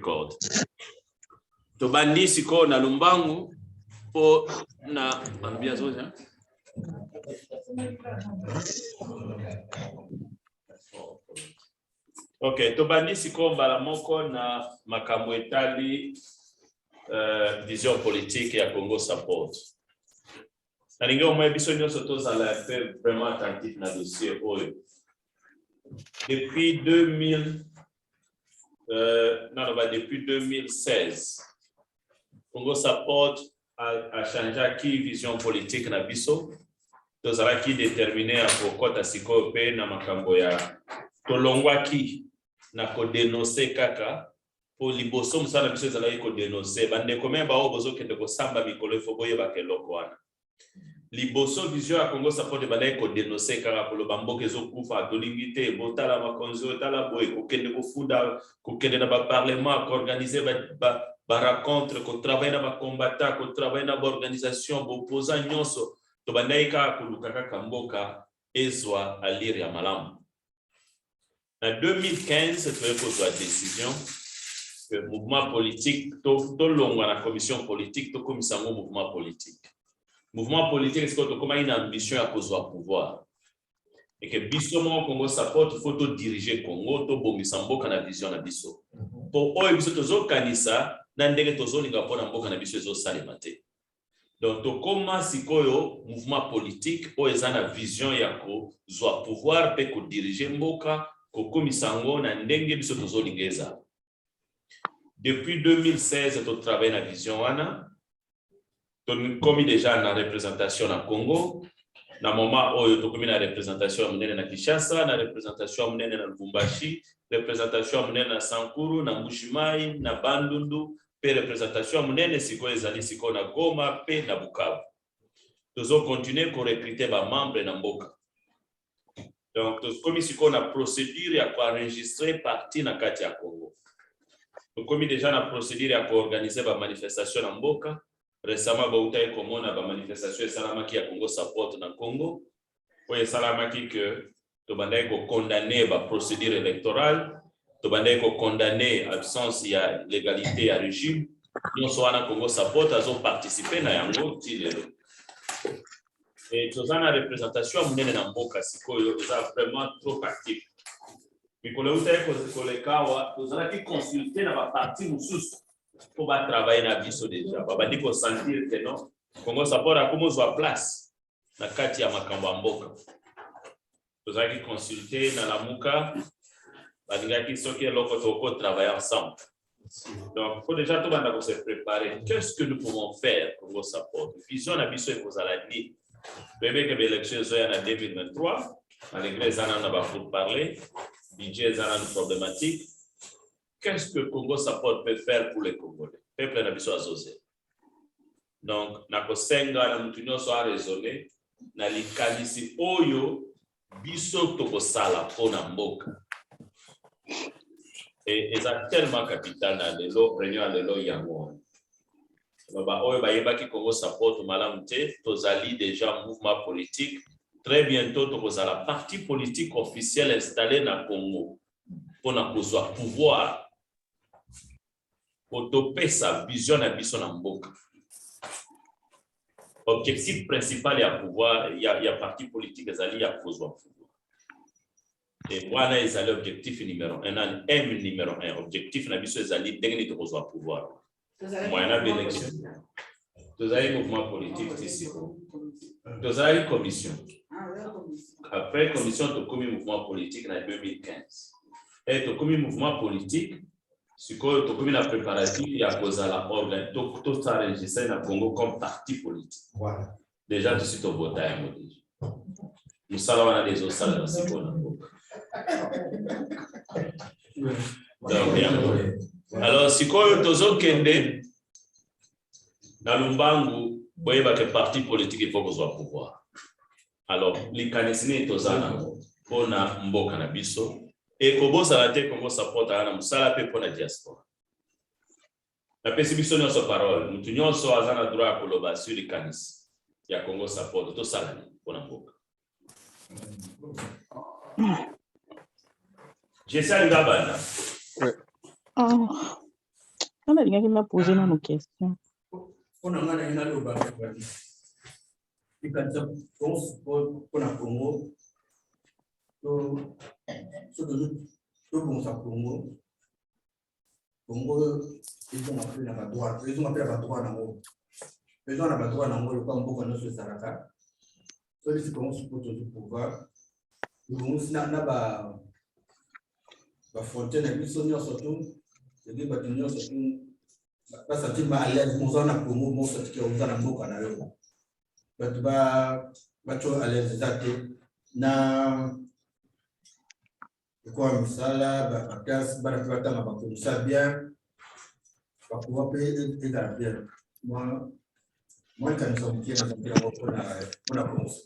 record. Tobandi siko na Lumbangu po na ambia zote. Ok, tobandi siko mbala moko na makambo etali vision politique ya Congo Support. Na ninge omwe biso nyonso tozala vraiment attentif na dossier oyo. Depuis 2016, Congo Support a changé qui vision politique na biso. Tozala ki déterminé à kokota siko pe na makambo ya tolongwa ki na ko dénoncer kaka po liboso musala biso ezala ko dénoncer bande komemba o bozo kende ko samba mikolo fo boye ba keloko wana. Liboso vision ya Congo Support balaye ko dénoncer kaka polo bamboke ezokufa tolingite botala makonzo tala boye kokende kofunda kokende na ba parlement ko organiser ba rencontre ko travailler na ba combattant ko travailler na ba organisation bo opposant nyonso to balaye kaka kulukaka kamboka ezwa alire ya malamu. En 2015 tu as pris la décision que le mouvement politique tout long à la commission politique tout comme ça mouvement politique. Mouvement politique c'est que comme une ambition à cause du pouvoir et que bisomon Congo Support il faut tout diriger Congo to bongisa mboka na vision na biso to oyo biso tozo kanisa na ndenge tozo linga pona mboka na biso ezo salimate donc to koma sikoyo mouvement politique o ezana vision ya ko zwa pouvoir pe ko diriger mboka ko komisango na ndenge biso tozo lingeza. Depuis 2016 to travaille na vision wana to komi déjà na représentation na Congo na moment oyo to komi na représentation munene na Kinshasa na représentation munene na Lubumbashi représentation munene na Sankuru na Mbushimai na Bandundu pe représentation munene siko ezali siko na Goma pe na Bukavu. Tozo continuer ko recruter ba membre na mboka. Donc comme ici qu'on a procédure à enregistrer parti na kati ya Congo. Donc comme déjà na procédure à organiser ba manifestation na mboka. Récemment ba utaye komona ba manifestation salamaki ya Congo Support na Congo. Oye salamaki que to bandaye ko condamner ba procédure électorale, to bandaye ko condamner absence ya légalité ya régime. Nous wana Congo Support azo participer na yango tilelo. Et tozana représentation munene na mboka sikoyo eza vraiment trop actif. Mikolo utaye ko kolekawa tozana ki consulter na ba parti mususu pour ba travailler na biso déjà. Ba bandi ko sentir que non Congo Support a comme zwa place na kati ya makambo mboka. Tozana ki consulter na lamuka ba dinga ki soki loko toko travailler ensemble. Donc, il faut déjà tout le monde se préparer. Qu'est-ce que nous pouvons faire Congo Support? Vision na biso pour la dit. Bébé que l'élection est en 2023, malgré les années on va pour parler, budget est une problématique. Qu'est-ce que Congo Support peut faire pour les Congolais? Peuple na biso azosé. Donc, na kosenga na mutunyo so a raisonné, na likanisi oyo biso toko sala pona mboka. Et c'est tellement capital dans le lot, réunion de l'eau yango. Oyo bayeba ki Congo Support malamute, tozali déjà mouvement politique. Très bientôt, tozala parti politique officiel installé dans Congo pour na kozwa pouvoir. Pour toper sa vision na biso na mboka. Objectif principal ya pouvoir, il y a parti politique ezali ya kozwa pouvoir. Et voilà, ils ont l'objectif numéro 1, un M numéro 1. Objectif, na biso ezali dengni to kozwa pouvoir. Moyena d'élection. Vous avez mouvement politique ici. Vous avez commission. Après commission de commis mouvement politique en 2015. Et to commis mouvement politique, c'est que to commis la préparative il y a cause à la ordre tout ça enregistré dans Congo comme parti politique. Voilà. Déjà tout de suite au vote à modi. Nous savons on a des autres salles dans ce qu'on alors, si quoi tozo kende na Lumbangu boyeba que parti politique il faut besoin pouvoir. Alors, les kanisini tozana pona mboka na biso et kobosa la te Congo Support na musala pe pona diaspora. La pesi biso nyonso parole, mutu nyonso azana droit koloba sur les kanis ya Congo Support to sala pona mboka. J'essaie d'abana. Oh. On a quelqu'un qui m'a posé une question. On a un Congo, ils ont appelé la droite, ils ont appelé la droite en haut. Ils ont la droite en haut, le camp beaucoup de Saraka. Ceux qui commencent pour tout pouvoir, ils vont aussi n'a pas fontaine, ils sont surtout, les bâtiments surtout, pas sentir mal à l'aise, nous en avons pour nous, ce qui est aux alentours canadiens. Tu vas à l'aise, na kwa misala bakasi bana tubatanga bakomisa bien bakuwa pe eta bien moi quand nous sommes bien on a commencé.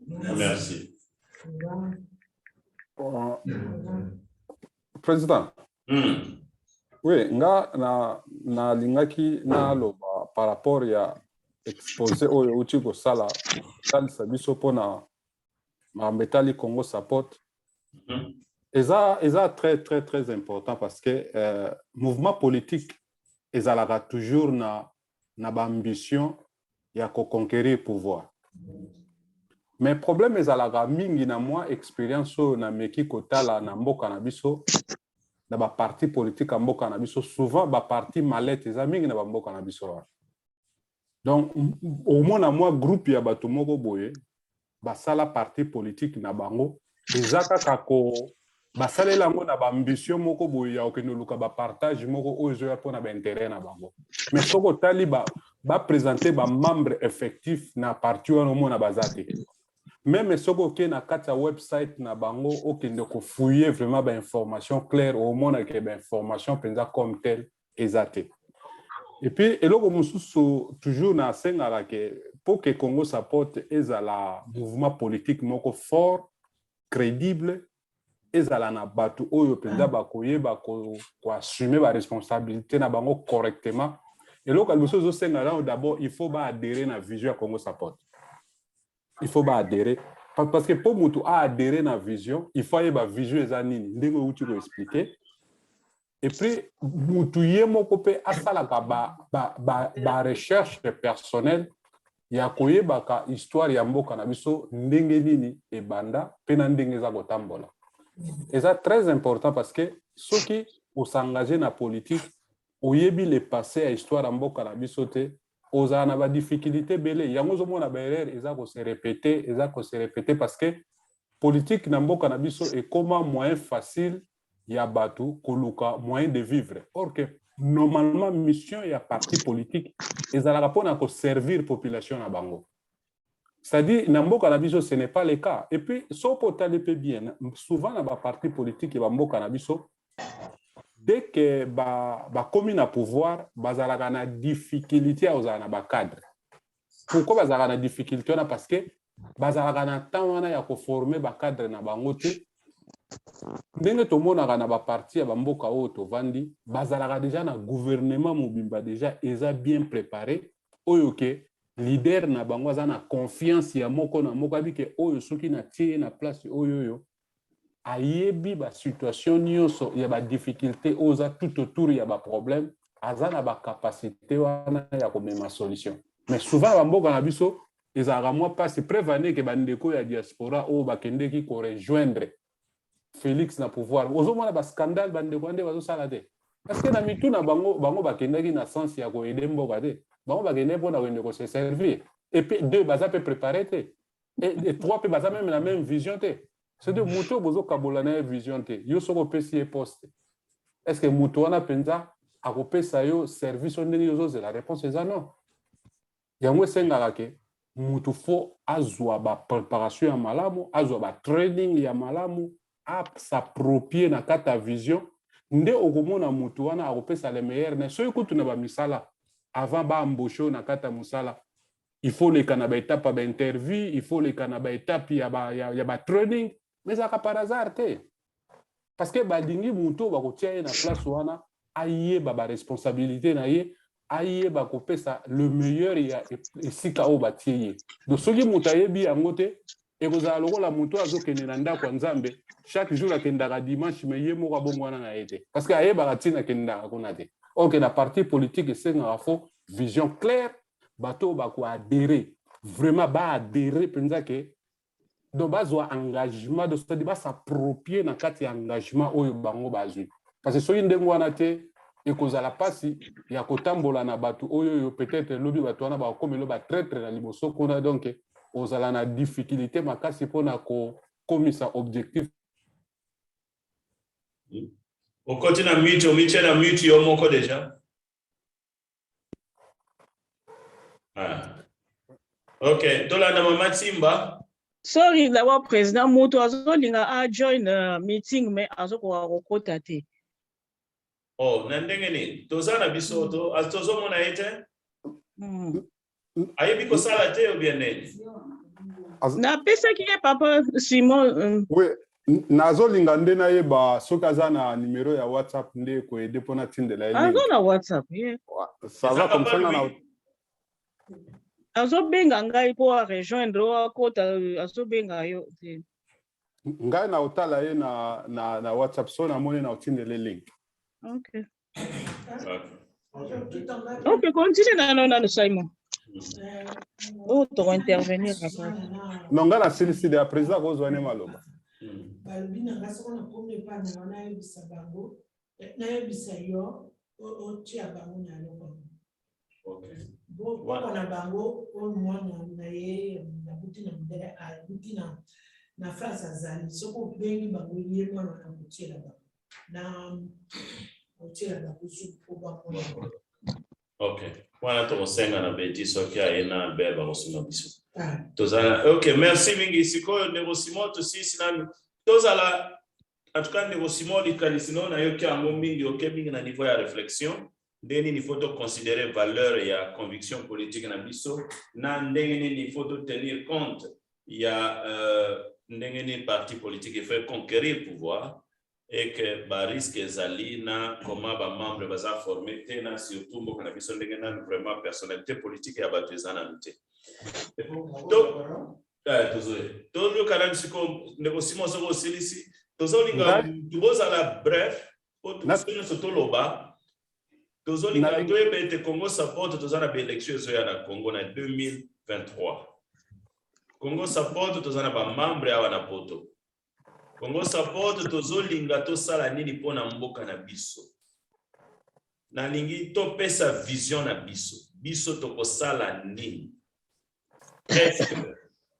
Merci. Président. Oui, na lingaki na loba par rapport ya exposé oyo uti ko sala biso pona Metali Congo Support. Et ça très très très important parce que mouvement politique ezalaka toujours na ambition ya ko conquérir pouvoir. Mais problème ezalaka mingi na moi expérience na meki kotala na mboka na biso na ba parti politique mboka na biso souvent ba parti malette eza mingi na mboka na biso. Donc au moins na moi groupe ya bato moko boye basala parti politique na bango ezaka kako basalela ngo na ambition moko boye ya okende luka ba partage moko oyo ya pona ba intérêt na bango. Mais soko tali ba présenter ba membre effectif na parti wana mo na bazate. Même soko ke na kata website na bango okende ko fouiller vraiment ba information claire au moins que ba information penza comme tel ezate. Et puis eloko mususu toujours na sengala ke pour que Congo Support ezala mouvement politique moko fort, crédible, ezala na batu oyo penza bakoyeba ko assumer ba responsabilité na bango correctement. Et là mususu sengala d'abord il faut ba adhérer na vision ya Congo Support. Il faut ba adhérer parce que pour mutu a adhérer na vision, il faut yeba vision eza nini ndenge uti ko expliquer. Et puis mutu yemoko pe asalaka ba recherche personnelle ya koyebaka histoire ya mboka na biso ndenge nini ebanda pe na ndenge za kotambola. Et ça très important parce que ceux qui s'engagent na politique oyebi le passé à histoire ya mboka na biso te oza na ba difficulté belé yango zo mona ba erreur eza ko se répéter parce que politique na mboka na biso est comme un moyen facile ya batu koluka moyen de vivre. Or que normalement mission ya parti politique ezalaka pona ko servir population na bango. C'est-à-dire na mboka na biso ce n'est pas le cas. Et puis so potale pe bien souvent na ba parti politique ba mboka na biso dès que ba komi na pouvoir bazalaka na difficulté à ozala na ba cadre. Pourquoi bazalaka na difficulté na parce que bazalaka na temps wana ya ko former ba cadre na bango te. Ndenge tomonaka na ba parti ya bamboka oyo tovandi bazalaka déjà na gouvernement mobimba déjà eza bien préparé oyo ke leader na bango aza na confiance ya moko na moko abike oyo soki na tie na place oyo ayebi ba situation nyonso ya ba difficulté oza tout autour ya ba problème aza na ba capacité wana ya komema solution. Mais souvent bamboka na biso ezalaka moi passe prévenir que bandeko ya diaspora oyo bakendeki ko rejoindre Félix na pouvoir. Ozomona ba scandale bande kwande bazo sala te. Parce que na mitu na bango bakendaki na sens ya ko aider mboka te. Bango bakende pona wende ko se servir. Et puis deux baza pe préparer te. Et trois pe baza même la même vision te. C'est de muto bozo kabola na vision te. Yo soko pesi poste. Est-ce que muto wana penza akopesa yo service ndenge yo zo la réponse est non. Yango sengaka ke mutu fo azwa ba préparation ya malamu, azwa ba training ya malamu. À s'approprier na kata vision nde okomona mutu wana akopesa le meilleur na so ekutu na ba misala avant ba embaucher na kata musala il faut les kana ba étape ba interview il faut les kana ba étape ya ba training mais ça par hasard te parce que ba dingi mutu ba kotia na place wana aye ba responsabilité na ye aye ba kopesa le meilleur ya esika o ba tie donc soki mutu ayebi yango te ekozala lokola moto azokende na ndako ya Nzambe chaque jour akendaka dimanche mais ye moko abongwana na ye te parce que ayebaka ntina akendaka kuna te. Ok, na parti politique esengaka fo vision claire bato bakoadere vraiment baadere mpenza ke donc bazwa engagement de c'est-à-dire basapproprier na kati ya engagement oyo bango bazwi parce que soki ndenge wana te ekozala pasi ya kotambola na bato oyo peut-être lobi bato wana bakomelo batraître na liboso kuna donc ozala na difficulté makasi mpona kokomisa objectif. Okoti na mute, omiche na mute yo moko deja. Ok, tolanda mama Timba. Sorry, d'abord président moto azolinga a join meeting mais azoko kokota te. Oh, nandenge ni tozana biso to tozo mona ete. Ayebi ko sala te ou bien neni? Na pesa ki papa Simon. Oui, nazolinga nde na yeba soki aza na numéro ya WhatsApp nde ko aider pona tindela ye. Azo na WhatsApp, yeah. Ça va comme ça na azo benga ngai po rejoindre kota azo benga yo. Ngai na otala ye na WhatsApp so na moni na otindele link. Okay. Ok, continue na Simon. Oh, tu vas intervenir après. Non, nga na silisi de président kozwane maloba. Balbina ngaso na kombe pa na wana yebisa bango na yebisa yo o tia bango na loko. Okay. Bo na bango o mwana na ye na butina mbele a butina na France azali soko bengi bango ye mwana na mutiela bango. Na mutiela bango su ba ko. Okay. Wana to senga na beti soki aena beba kosunga biso. Tozala. Okay, merci mingi sikoyo négociement to sisi nami. Tozala en tout cas négociement likanisino na yoki ango mingi oke mingi na niveau ya réflexion. Ndeni il faut to considérer valeur ya conviction politique na biso na ndeni il faut to tenir compte ya ndeni parti politique il faut conquérir pouvoir et que ba risque ezali na comment ba membre baza formé te na surtout mboka na biso ndenge na vraiment personnalité politique ya bato ezana mute. Tozo kana siko négociation soko silisi tozo linga tuboza la bref pour tout ce toloba tozo linga toyebete Congo support tozana ba élection zo ya na Congo na 2023 Congo support tozana ba membre ya wana poto Congo support tozo linga to sala nini pona mboka na biso na lingi to pesa vision na biso to ko sala nini est-ce que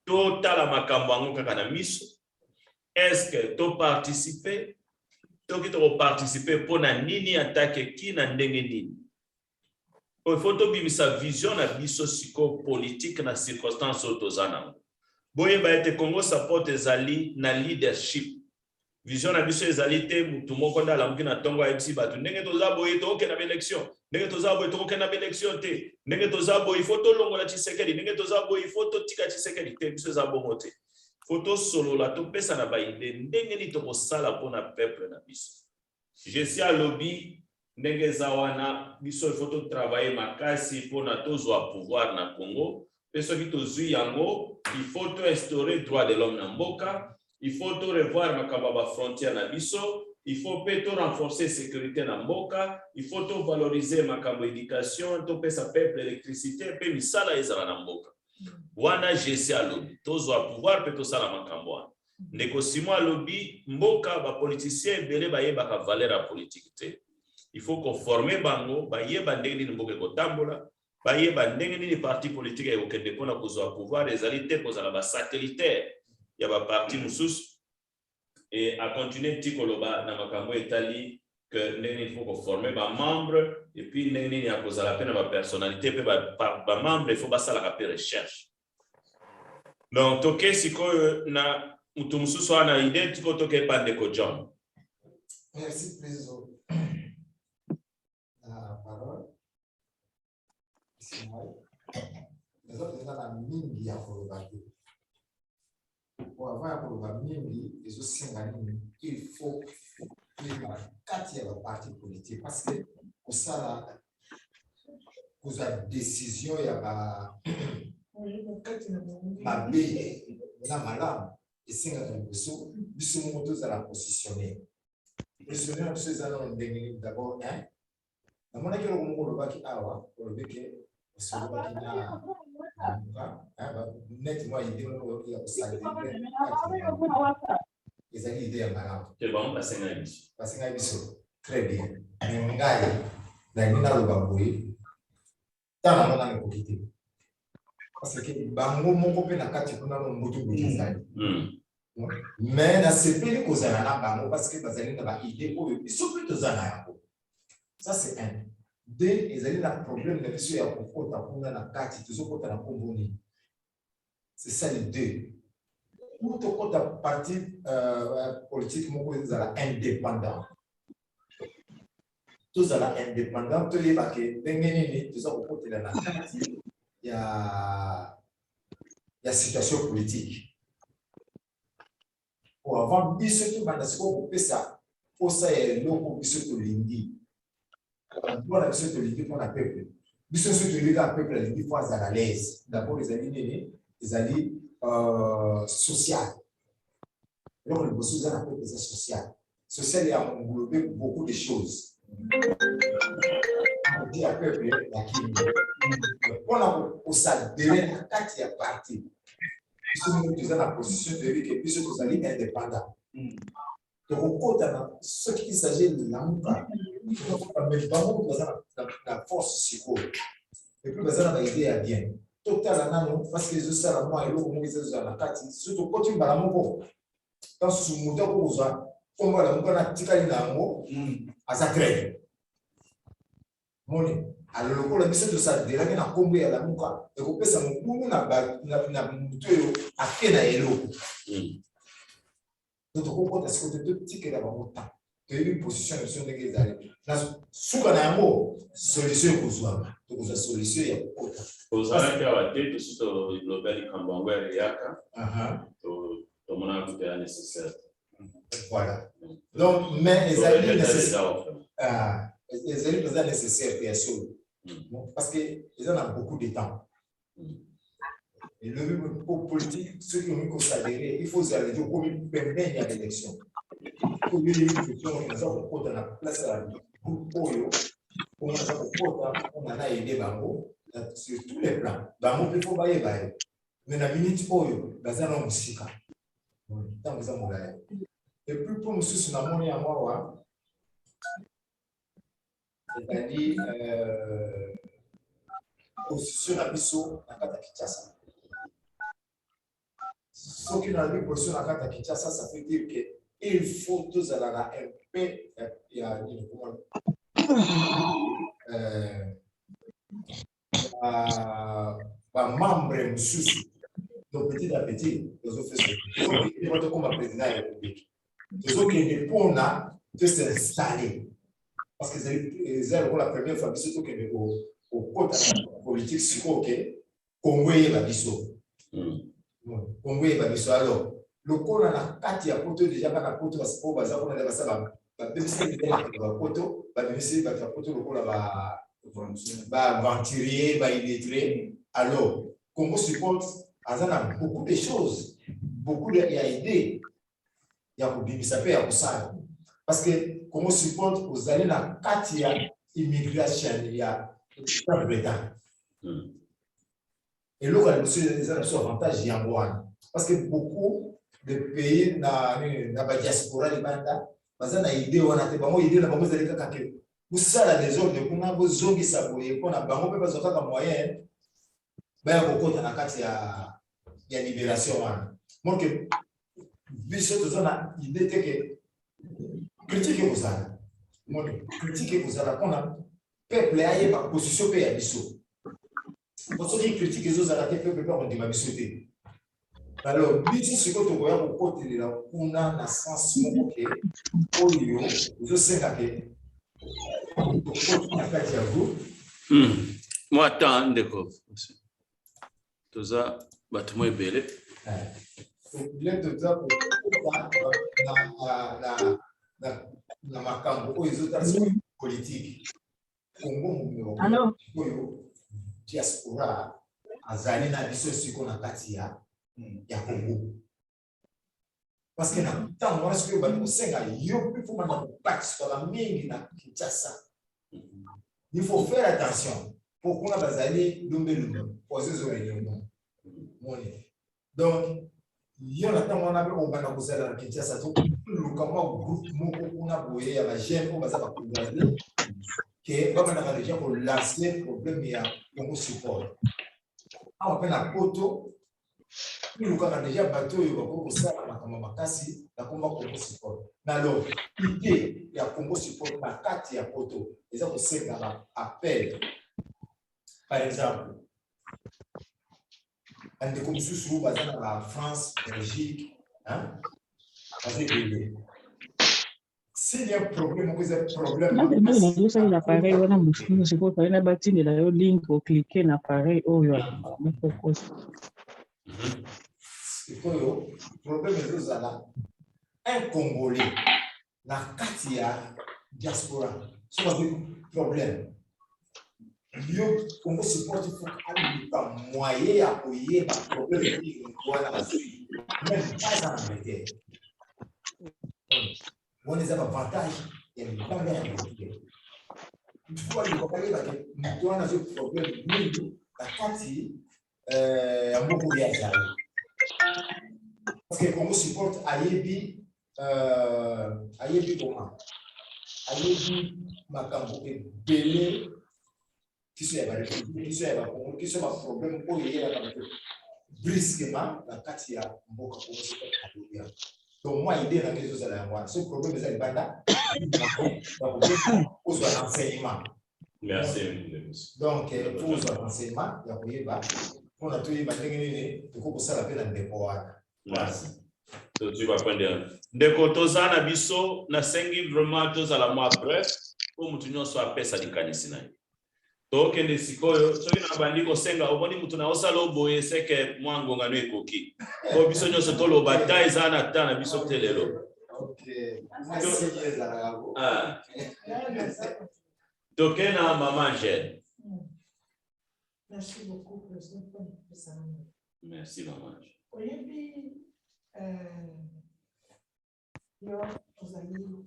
to tala makambo ango kaka na miso est-ce que to participer to ki to participer pona nini attaque ki na ndenge nini il faut to bimisa vision na biso siko politique na circonstance otozana boye ba ete Congo support ezali na leadership vision na biso ezali te mutu moko ndala mukina tongo MC batu ndenge toza boye to okena ba élection ndenge toza boye to okena ba élection te ndenge toza boye photo longola Tshisekedi ndenge toza boye photo tika Tshisekedi te biso za bongo te photo solo la to pesa na ba ide ndenge ni to kosala pona peuple na biso je suis à lobby ndenge za wana biso photo travailler makasi pona tozwa pouvoir na Congo peso ki tozui yango il faut to instaurer droit de l'homme na mboka il faut to revoir makamba ba frontière na biso il faut to renforcer sécurité na mboka il faut to valoriser makambo éducation to pesa peuple électricité pe misala ezala na mboka wana jesi alobi tozwa pouvoir pe to sala makambo wana ndeko simo alobi mboka ba politiciens ebele bayebaka valeur ya politique te il faut qu'on former bango bayeba ndenge nini mboka ekotambola bayeba ndenge nini parti politique ekokende mpona kozwa pouvoir ezali te kozala ba satellitaire ya ba parti mususu et à continuer tikoloba na makambo etali que ndenge il faut qu'on former ba membre et puis ndenge nini ya kozala pe na ba personnalité pe ba membre il faut basala pe recherche donc toke sikoyo na mutu mususu ana idée tiko toke pandeko John. Merci président. La parole. C'est moi. Les autres états dans mingi ya kolobate. Pour avoir un programme mingi, les autres singani, il faut qu'il y ait quatre partis politiques parce que pour ça, pour la décision, il y a mabe na malamu esengaka liboso biso moko tozala positionner na biso eza nano ndenge nini d'abord namonaki eloko moko olobaki awa olobeke osolobaki na net mwa ide moko ya kosalite ezali ide ya malamu basengai biso très bien me ngai nalingi naloba boye tana mona nekoki te parce que bango moko mpe na kati kuna no mutu boye ezali mais nasepeli kozala na bango parce que bazali na baide oyo biso mpe toza na yango. Ça c'est un. Deux, ezali na problème na biso ya kokota kuna na kati tozokota na kombo nini. C'est ça les deux. Ou tokota parti politique moko ezala indépendant. Tozala indépendant toyebake ndenge nini toza kokotela na kati ya situation politique. Pour avoir biso to banda siko kopesa posa ya eloko biso tolingi. Voilà biso tolingi pour la peuple. Biso so tolingi la peuple alingi pour azala à l'aise. D'abord les amis nini, les amis social. Donc le bosso za na peuple c'est social. Social il a englobé beaucoup de choses. On dit à peuple lakini pona osadere na kati ya parti. Biso nous la position de dire que biso tozali indépendant. Donc ce qui s'agit de l'amuka, mais bango la force psycho. Et puis bazana na idée ya bien. Total nano parce que je sais la moi et l'autre mongeza za na kati surtout quand tu bala moko. Dans ce muta ko uza comme la muka na tikali na ngo asa crève. Moni alors le biso de ça de la na kombo ya la muka et ko pesa mukunu na mutoyo akena eloko. Donc on compte ce que de petit que la banque temps. Tu as une position de son église d'aller. Na suka na yango solution kozwa. Donc la solution ya kota. Kozana kia wate to sito global kambangwe yaka. To mona kuta nécessaire. Voilà. Donc mais les alliés nécessaires. Les alliés sont nécessaires bien sûr. Parce que ils en ont beaucoup de temps. Et le même politique, ceux qui ont mis s'adhérer, il faut s'adhérer comme une permet à l'élection. Il faut que nous dans la place à on a aidé Bango sur tous les plans. Bango il faut bailler. Mais la minute oyo, bazana musika. Tant que ça mon gars. Et puis pour nous sur la monnaie à moi, c'est-à-dire position à biso à Kinshasa. Ce qui n'a pas position à Kinshasa, ça veut dire qu'il faut tous aller un peu, il y a un membre sous donc petit à petit, nous avons fait ce comme président de la République. Nous avons répondre de s'installer. Parce que c'est la première fois que nous avons au côté politique sur le Congo et la Bissau. Congo et la Bissau. Alors, le Congo a la carte à poto déjà pas la poto parce que baza on a déjà ça ba bénéficier de la poto, ba bénéficier de la poto le Congo ba aventurier, ba illettré. Alors, Congo supporte a beaucoup de choses, beaucoup d'idées. Il y a beaucoup ça peut à ça. Parce que Congo supporte aux années la carte ya immigration il y a et là, les avantages parce que beaucoup de pays na diaspora de banda bazana idée on a te bango idée na bango zali kaka ke usala des ordres de kuna bozongi saboye pona bango pe bazoka ka moyen ba kokota na kati ya libération wana donc biso tozana idée te ke critique kozala mon critique kozala pona peuple a une position pe ya biso. Parce que critique les autres arrêtés peuple pas on dit ma biso te. Alors biso ce que tu vois au côté de la kuna na sens mon OK oyo je sais que moi attends ndeko. Toza batumo ebele. Le toza na makambo oyo ezotala politique. Congo diaspora azali na biso siko na kati ya Congo. Parce que na ntango wana soki obandi kosenga yo mpe fo banda kopatisa mingi na Kinshasa. Il faut faire attention pour qu'on a bazali lumbe poser aux réunions. Donc il y a la temps on a on va causer la Kinshasa tout le comment groupe on a boyé à la gêne on va ça va que va maintenant déjà pour lancer problème il y a Congo support. On appelle la poto nous quand a déjà bateau il va pour ça la makasi la combat Congo support. Mais alors l'idée il y a Congo support na kati ya poto les autres c'est un appel par exemple and comme sous basé en France Belgique hein s'il y a un problème vous avez un problème il appareil on a mushkulu siko pa ina batini la yo link au cliquer na appareil oyo le problème est là un Congolais la katia diaspora c'est un problème yo Congo support il faut aller par moyen à appuyer par problème même pas en Angleterre on les a avantage et les pas bien il faut aller comparer avec nous on a ce problème nous la katia à beaucoup de parce que Congo support ayebi comment ayebi makambo et belé qui sont un problème pour y aller brusquement la katia mboka Congo support. Donc moi idée dans les choses à la ce problème des banda aux enseignements. Merci. Donc aux enseignements il y a on a tout imaginé pour ça la peine de pouvoir. Merci. Tu vas prendre. Ndeko tozana biso na sengi vraiment tozala mo bref pour mutu nyonso apesa likanisi na ye. Tokende sikoyo soki na bandi kosenga oboni mutu na osala oboye seke mwangonga no ekoki. Ko biso nyonso toloba ta ezana ta na biso telelo. OK. Tokena Maman Angèle. Merci beaucoup, Président. Merci, Maman. Oyebi, yo, aux amis,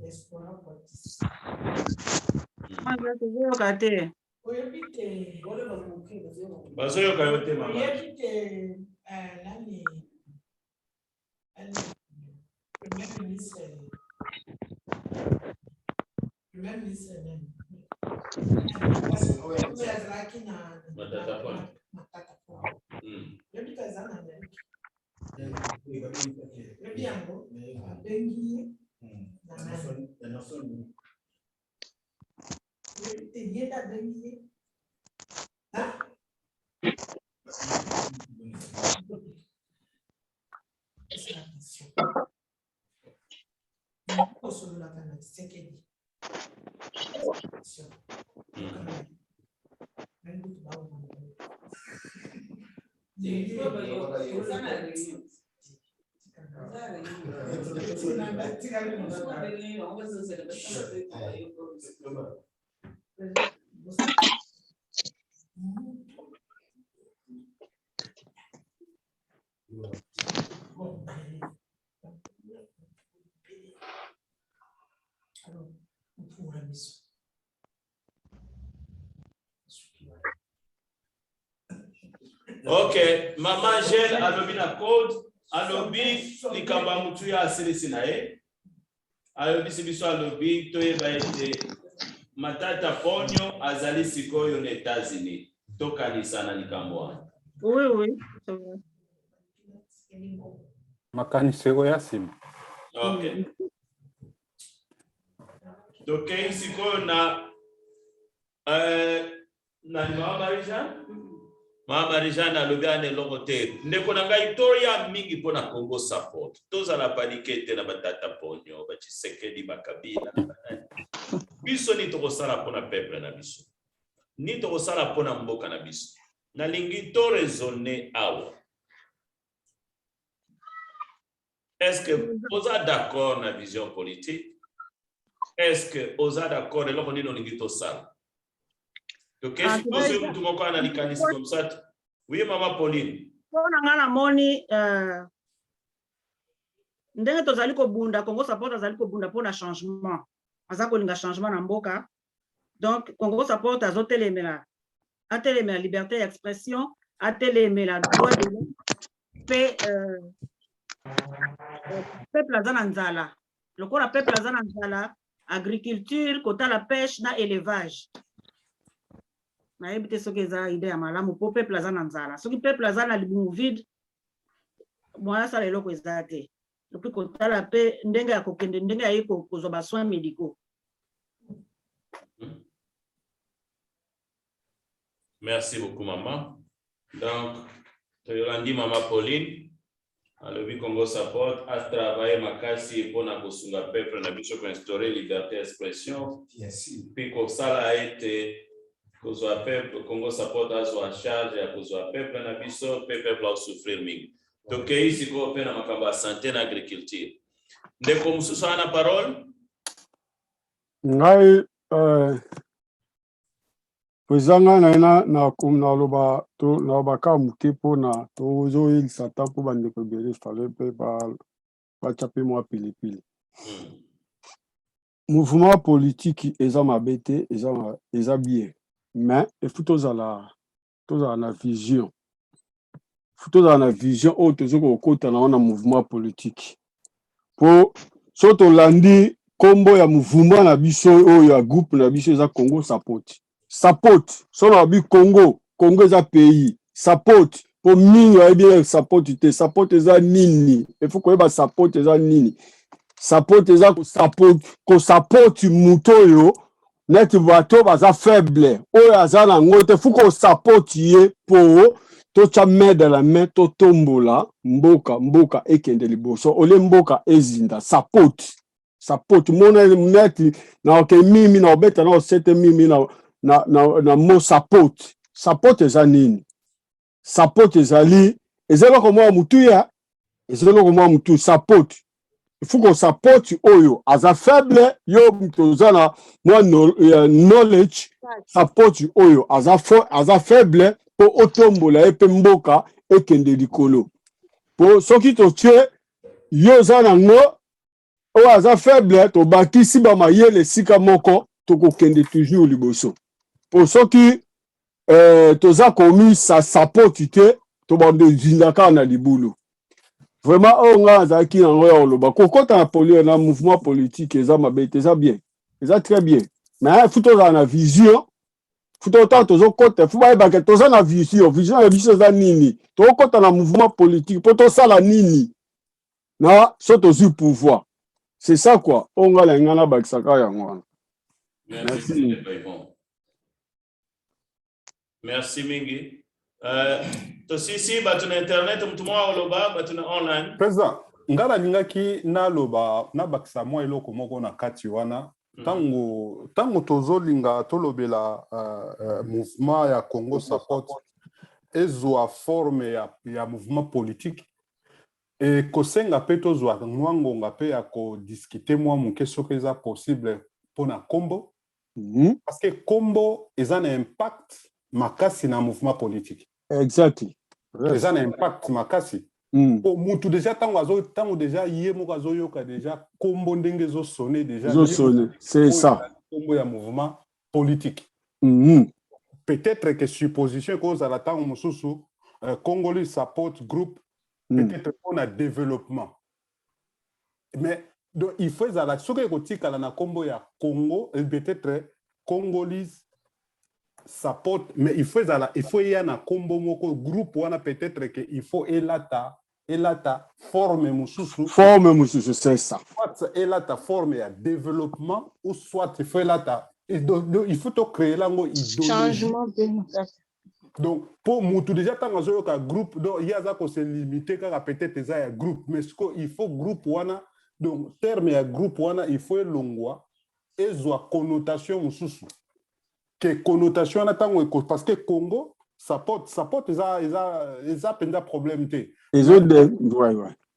l'espoir politique. Oyebi te, Bazoyo kayote, Maman. oyebi te, nani, Premier ministre, même. OK, Maman Angèle alobi na code, alobi likamba mutu ya asilisi na ye. Alobi sibiso alobi toyeba ete Matata Ponyo azali sikoyo na États-Unis. Tokanisa na likambo wana. Oui. Makaniseko ya simu. OK. Tokei sikoyo na Mama Marie-Jeanne? Mama Marie-Jeanne alobi ane longo te. Ndeko na ngai toya mingi pona Congo support. Tozala panikete na Matata Ponyo, Tshisekedi Bakabila. Biso ni tokosala pona peuple na biso. Ni tokosala pona mboka na biso. Na lingi to raisonner awa. Est-ce que vous êtes d'accord na vision politique? Est-ce que vous êtes d'accord eloko nino lingi to sala? Donc, qu'est-ce que vous avez comme ça? Oui, Maman Pauline. Ndenge tozali kobunda Congo Support azali kobunda pour na changement aza kolinga changement na mboka donc Congo Support azotelemela atelemela liberté d'expression atelemela droit de l'homme pe peuple aza na nzala lokola peuple aza na nzala agriculture kota la pêche na élevage nayebi te soki eza ide ya malamu po peuple aza na nzala soki peuple aza na libumu vide moya sala eloko eza te depuis kotala pe ndenge ya kokende ndenge ya ye kozwa ba soins médicaux. Merci beaucoup maman. Donc Yolandi Maman Pauline alobi Congo Support a travaillé makasi pour na kosunga peuple na biso ko instaurer liberté d'expression. Puis ko sala a été kozwa peuple Congo Support azwa charge ya kozwa peuple na biso peuple a souffrir mingi. Donc ici ko pe na makamba santé na agriculture. Ndeko mususu ana parole? Ngai Pezanga na loba to na baka muke pona to zo il sata po bande ko bele fale pe ba chape mo pilipili. Mouvement politique eza mabete eza bien. Mais il faut toza na vision. Faut na vision autre zo ko na mouvement politique. Po soto landi kombo ya mouvement na biso o ya groupe na biso eza Congo Support. Support solo abi Congo eza pays support po mingi ya bien support te support eza nini il faut ko ba support eza nini support eza ko support muto yo net bato baza faible o aza na ngote faut ko support ye po to cha main dans la main to tombola mboka ekende liboso ole mboka ezinda support mona net na ke mimi na obeta na sete mimi na mo support eza nini support ezali ezelo ko mwa mutuya ezelo ko mwa mutu support il faut qu'on support oyo aza faible yo mtozana mwa knowledge support oyo aza faible po otombola epe mboka ekende likolo po soki to tue yo zana ngo o aza faible to bakisi ba mayele sika moko to kokende toujours liboso po soki toza komi sa support te to bande zindaka na libulu vraiment on a zaki na ngoya oloba kokota na polio na mouvement politique eza mabete eza bien eza très bien mais faut toza na vision faut tozo kota faut ba ke toza na vision ya biso eza nini to kota na mouvement politique po to sala nini na soto zu pouvoir c'est ça quoi on a la ngana bakisaka yango. Merci. Merci mingi. To sisi batuna internet mtumwa oloba batuna online. Président, ngala lingaki na loba na bakisa mwa eloko moko na kati wana tango tozolinga tolobela mouvement ya Congo Support ezwa forme ya mouvement politique et kosenga pe tozwa nwangonga pe ya ko discuter mwa muke soki eza possible pona Kombo parce que Kombo eza na impact makasi na mouvement politique. Exactly. Eza na impact makasi. Po mutu déjà tango déjà yé moko azoyoka déjà Kombo ndenge zo sonner déjà. Zo sonner, c'est ça. Kombo ya mouvement politique. Peut-être que supposition cause à la tango mususu Congolese Support Group peut-être qu'on a développement. Mais donc il faut la soki kotika la na Kombo ya Congo peut-être Congolese Support, mais il faut y en a Kombo moko groupe wana peut-être que il faut elata forme mususu c'est ça. Soit elata forme ya développement ou soit il faut elata il faut to créer lango changement. Donc pour mutu déjà tant azoyo ka groupe donc il y a ça ko se limiter ka peut-être ça ya groupe mais ce il faut groupe wana donc terme ya groupe wana il faut longwa ezwa connotation mususu que connotation na tango parce que Congo support eza penda problème te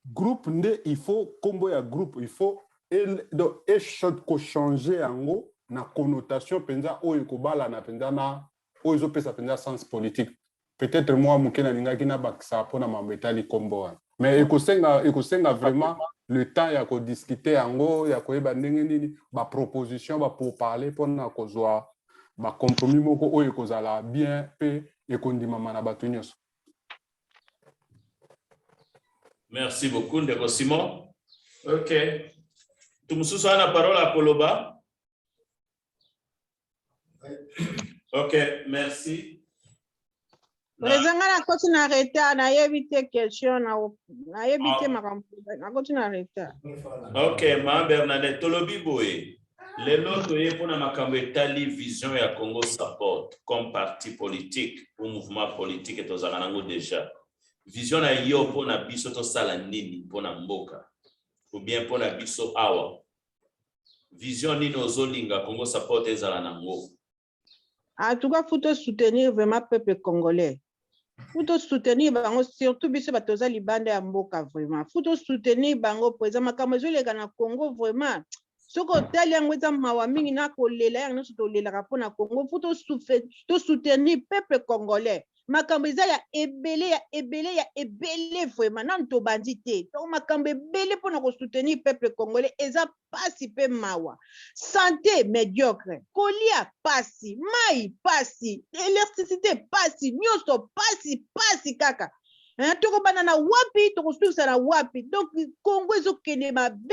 groupe nde il faut combo ya groupe il faut donc changer yango na connotation penza oyo ko bala na penza na oyo ezopesa penza sens politique. Peut-être moi moke na lingaki na bakisa pona mambetali kombo. Mais ekosenga vraiment le temps ya ko discuter yango ya koyeba ndenge nini ba proposition ba pour parler pona kozwa ba compromis moko oyo kozala bien pe ekondimama na bato nyonso. Merci beaucoup, Ndeko Simon. Ok. Tumususu ana parole à Koloba. Ok, merci. Président, na koti na retard na yebite question na yebite makambo na koti na retard. Ok, ma Bernadette Tolobi boye. Lelo toye pona makambo etali vision ya Congo Support comme parti politique ou mouvement politique tozaka nango déjà. Vision na yo pona biso to sala nini pona mboka ou bien pona biso awa. Vision nini ozolinga Congo Support ezala nango. En tout cas, faut soutenir vraiment le peuple congolais. Faut soutenir bango surtout biso batoza libanda ya mboka vraiment. Faut soutenir bango président makambo les na Congo vraiment. Soko tali yango eza mawa mingi na kolela yango to lela ka na Congo. Faut soutenir peuple congolais. Makambo eza ya ebele vraiment nan to bandité. To makambo ebele pona ko soutenir peuple congolais eza pasi pe mawa. Santé médiocre, kolia pasi, mai pasi, électricité pasi, nyoso pasi kaka. Toko banana wapi, toko susa na wapi. Donc Congo ezokende mabe,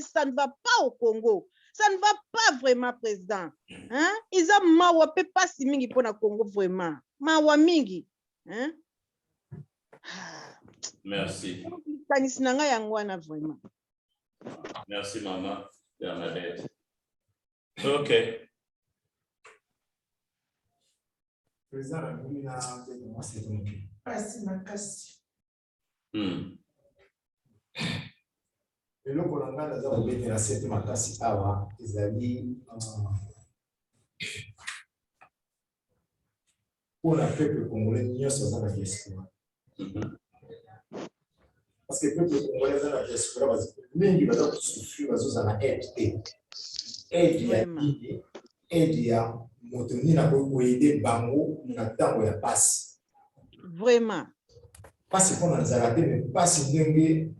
ça ne va pas au Congo. Ça ne va pas vraiment, président. Hein? Ils ont mawa pe pasi mingi pona Congo vraiment. Mawa mingi. Hein? Merci. Kanisinanga yangwana vraiment. Merci maman Bernadette. Ok. Président, la commune a c'est donc. Kasi na kasi. Et le Colanga dans la commune a c'est makasi awa ezali pour la peuple congolais nyonso za la diaspora. Parce que le peuple congolais dans la diaspora mingi baza souffrir baza na aide ya moto ni na ko aider bango na tango ya passe. Vraiment. Passe pour na zaraté mais passe ndenge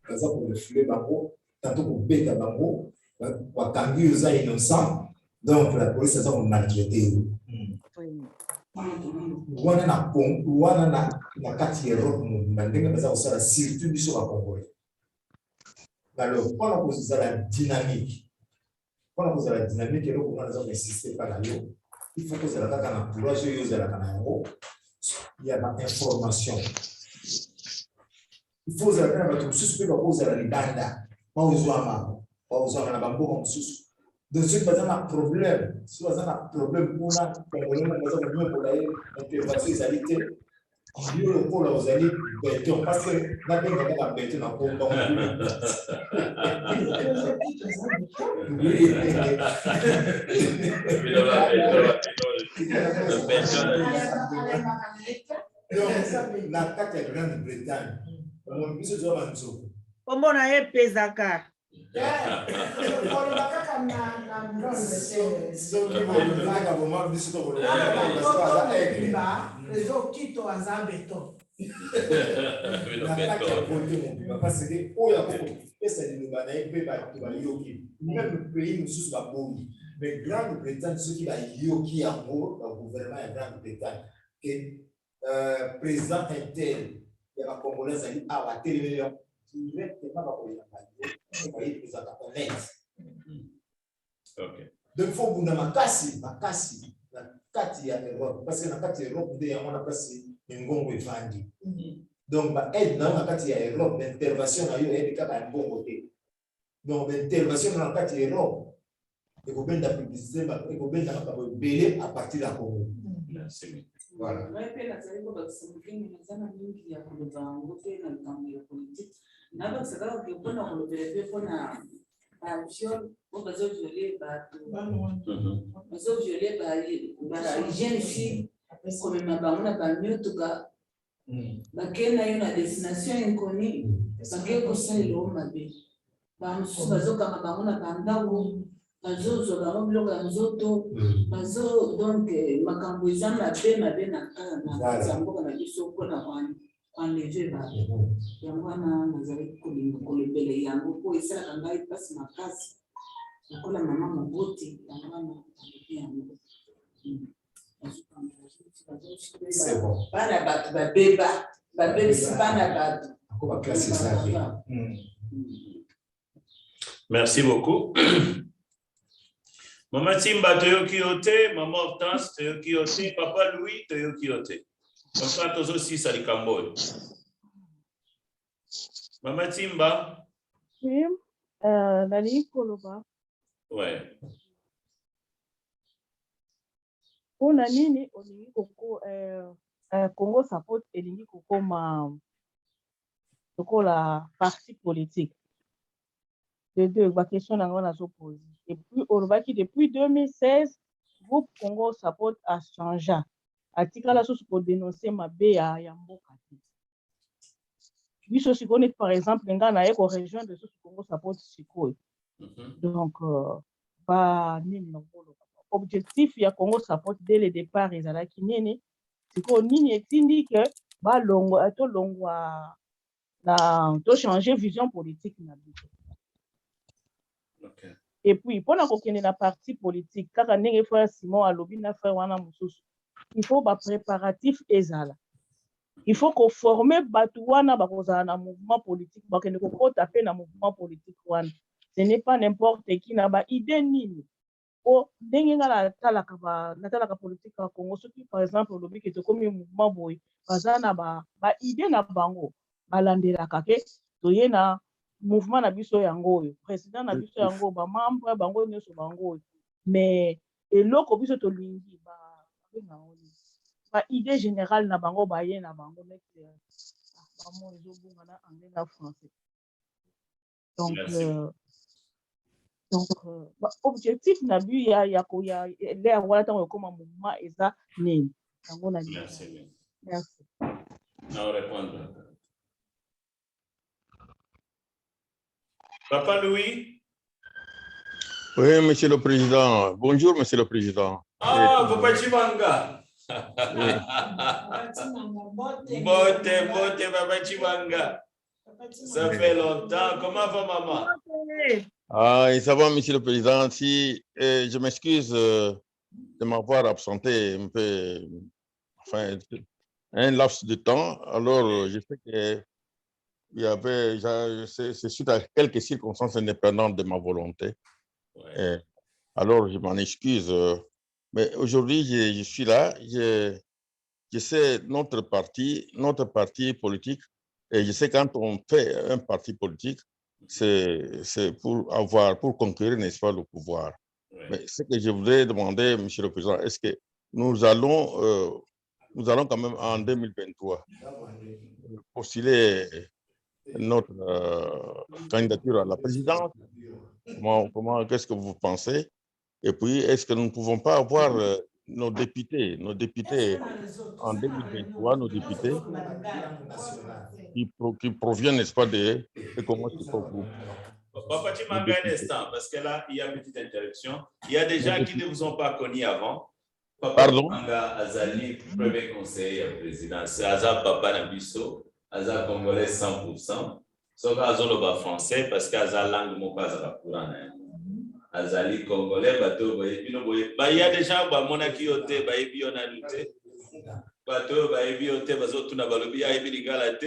baza pour refouler bango tantôt pour beta bango wa kangi za innocent donc la police a maltraité. Wana na kati Europe ndenge baza usala surtout biso ba Congolais. Alors pour la cause de la dynamique et donc on a insisté par là il faut que ça la kana courage yo za la kana yango il y a ma information il faut za kana ba suspect ba cause la libanda pas uzwa na bambo msusu de ce pas un problème si vous avez un problème pour la Congolais on va dire pour la intervention égalité Dieu le pour vous allez béton parce que la paix va béton en combat. La carte de Grande-Bretagne. On peut se dire en dessous. Comment on a pesaka? Parce que oh ya pesa lingana pe ba yoki même pays mususu ba bongi mais Grande-Bretagne ceux qui ba yoki ya mo gouvernement ya Grande-Bretagne que président intel ya ba congolais ali a ba télévision directement ba ko ya ba yi za ka OK. Donc faut bunda makasi na kati ya Europe parce que na kati ya Europe ndio yamona pasi ngongo ifandi. Donc ba aide na kati ya Europe l'intervention na yo aide kaka ya mbongo te. Donc l'intervention na kati ya Europe et ko benda publicité ba ko benda ka ba belé à partir de Congo. Merci. Voilà. Ouais, puis la série pour s'impliquer mais ça n'a mingi ya ko ba ngote na kambi ya politique. Na ba saka ko pona ko bele pona action on va violer ba bazo violer ba jeune fille comme ma bamuna ba myotuka bakena yo na destination inconnue bakeko sala lo mabe ba mususu bazo kanga bamuna ba ndako bazozwa bango biloko ya nzoto bazo donc makambo eza mabe na kati ya mboka na biso mpona koenleve bato yango wana nazali kolinga kolobela yango mpo esalaka ngai mpasi makasi lokola mama moboti yango wana yango bana bato babebisi bana bato. Merci beaucoup. Maman Timba toyoki yote, maman Hortense toyoki yote, papa Louis toyoki yote. Papa tozo si sali Cambodge. Maman Timba. Oui, nali koloba. Ouais. Pona nini olingi koko Congo support elingi kokoma lokola parti politique. Les deux, la question n'a posée. Et puis, on voit que depuis 2016, le groupe Congo Support a changé. Article la chose pour dénoncer ma BA Yamboka. Oui, ceci connaît par exemple, les gars n'a pas région de ce Congo Support Chico. Donc, objectif il y a Congo Support dès le départ, ils allaient qui n'est c'est qu'on n'y est indiqué que bah longo na to changer vision politique na biso. Okay. Et puis pour la partie politique kaka ndenge frère Simon alobi na frère wana mususu il faut ba préparatif ezala il faut qu'on former batu wana bakozala na mouvement politique bakende ko taper na mouvement politique wana ce n'est pas n'importe qui na ba idée nini o ndenge ngala talaka politique ya Congo soki par exemple olobi ke to komi mouvement boy bazana ba idée na bango balandelaka ke toye na mouvement na biso yango président na biso yango ba membre bango nyonso bango mais eloko biso to lingi ba idée générale na bango ba ye na bango net ba mo ezobunga na anglais na français donc objectif na bu ya l'air wala tango comme mouvement eza nini yango na merci. Merci. Non répondre. Papa Louis. Oui, Monsieur le Président. Bonjour, Monsieur le Président. Ah, Papa Chibanga. Bote, Papa Chibanga. Ça fait longtemps. Comment va maman? Ah, et ça va, Monsieur le Président. Si je m'excuse de m'avoir absenté un peu, enfin, un laps de temps. Alors, je sais que il y avait, c'est suite à quelques circonstances indépendantes de ma volonté. Ouais. Alors, je m'en excuse. Mais aujourd'hui, je suis là. Je sais notre parti politique. Et je sais quand on fait un parti politique, c'est pour conquérir, n'est-ce pas, le pouvoir. Ouais. Mais ce que je voudrais demander, Monsieur le Président, est-ce que nous allons quand même en 2023 postuler notre candidature à la présidence? Qu'est-ce que vous pensez? Et puis, est-ce que nous ne pouvons pas avoir nos députés en 2023, nos députés qui proviennent, n'est-ce pas, de comment c'est pour vous? Papa, tu m'as un instant, parce que là, il y a une petite interruption. Il y a des gens qui ne vous ont pas connus avant. Papa, pardon? Manga Azali, premier conseiller à la présidence. C'est Azab Papa Nabiso, Azab Congolais 100%. Sauf Azoloba français, parce qu'Azal langue mon pas à la courant. Azali Congolais, bateau, il y a des gens, Monaki Ote, Baïbiona Lute. Bateau, Baïbiote, Bazotu Nabalobi, Aïbiligalate.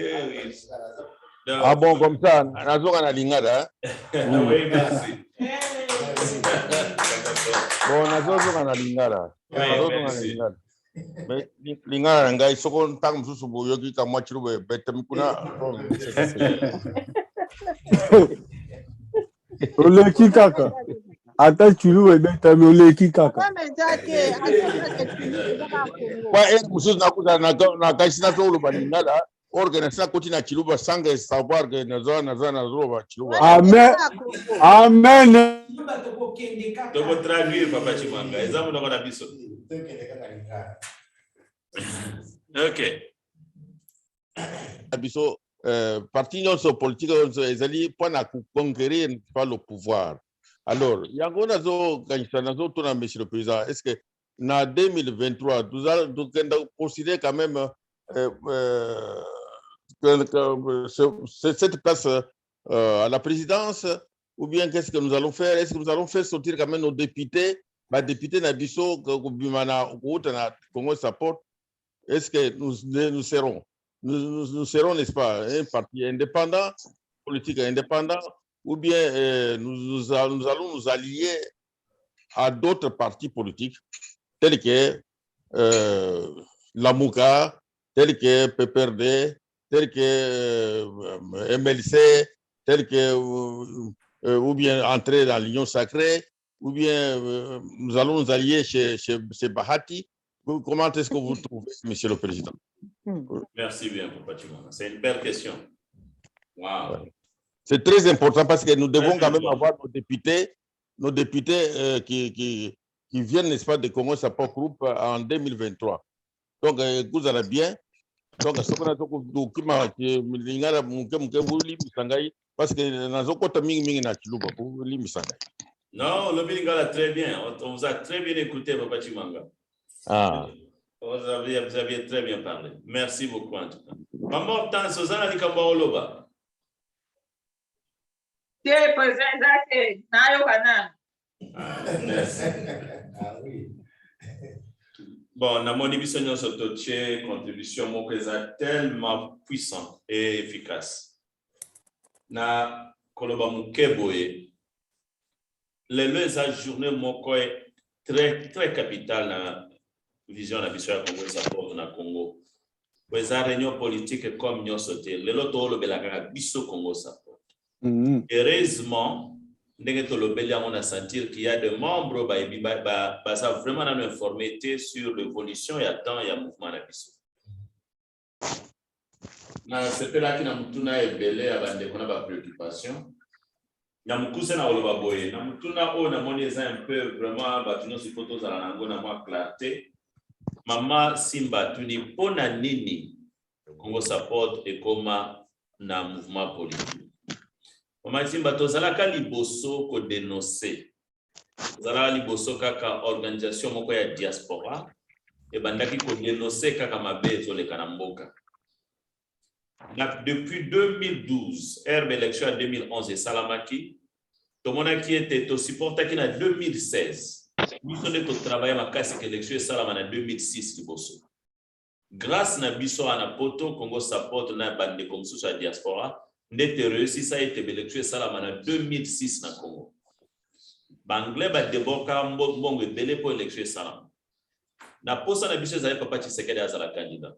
Ah bon, comme ça, Nazora Lingada. Oui, merci. Bon, Nazora Lingada. Mais Lingara Ngai, Sokon Tam Susubu, Yogi Kamachu, Betemkuna. Ole Kikaka. Ata Chulu et Betam Ole Kikaka. Ouais, Moussou Nakuta Nakashina Tolo Baningada. Organiser continue Chiluba sans savoir que Nazona Chiluba. Amen. Amen. Donc, traduire, Papa Chimanga. Exemple, on a biso. Ok. Biso, parti politique, ils allaient pas conquérir pas le pouvoir. Alors, il y a un monsieur le Président, est-ce que en 2023, nous allons considérer quand même cette place à la présidence, ou bien qu'est-ce que nous allons faire? Est-ce que nous allons faire sortir quand même nos députés, les députés Nabiso, Congo Support? Est-ce que nous serons, n'est-ce pas, un parti indépendant, politique indépendant, ou bien nous allons nous allier à d'autres partis politiques, tels que la MOUCA, tels que PPRD, tels que MLC, tels que, ou bien entrer dans l'Union sacrée, ou bien nous allons nous allier chez Bahati. Comment est-ce que vous trouvez, Monsieur le Président? Merci bien, Papa Chimanga. C'est une belle question. Wow. C'est très important parce que nous devons quand même avoir nos députés qui viennent, n'est-ce pas, de Congo Support Group en 2023. Donc, vous allez bien. Donc, parce que non, le Bilingala très bien. On vous a très bien écouté, Papa Chimanga. Ah. Vous avez très bien parlé. Merci beaucoup en tout cas. Maman, tant Suzanne a dit qu'on va au Loba. Bon, na moni biso nyonso toche contribution moko eza tellement puissante et efficace. Na koloba muke boye. Lelo eza journée moko très très capitale na vision na biso ya Congo Support na Congo. Eza réunion politique comme nyonso te. Lelo to lobela kaka biso Congo Support. Heureusement, on a senti qu'il y a des membres qui sont vraiment informés sur l'évolution et attend le mouvement Nabiso. C'est là qu'il y a une belé à des préoccupations. Il y a une couche na oloba boye. Na mutuna o na moni eza un peu vraiment batuno si photos à la nango na moi clarté. Mama simba tuni pona nini Congo Support et koma na mouvement politique. Mama simba tozalaka liboso ko dénoncer. Tozalaka liboso kaka organisation moko ya diaspora et bandaki ko dénoncer kaka mabezo le kanamboka. Depuis 2012, herbe élection en 2011 et Salamaki, tout le monde qui était aussi porté qui en 2016. Nous sommes travaillé à la élection et Salamana en 2006 liboso. Grâce na biso à Poto, Congo Support na bande comme ça diaspora. N'était réussi ça été élection Salamana 2006 na Congo. Banglais ba deboka mbongo belé pour élection Salam. Na posa na biso za papa Tshisekedi azala candidat.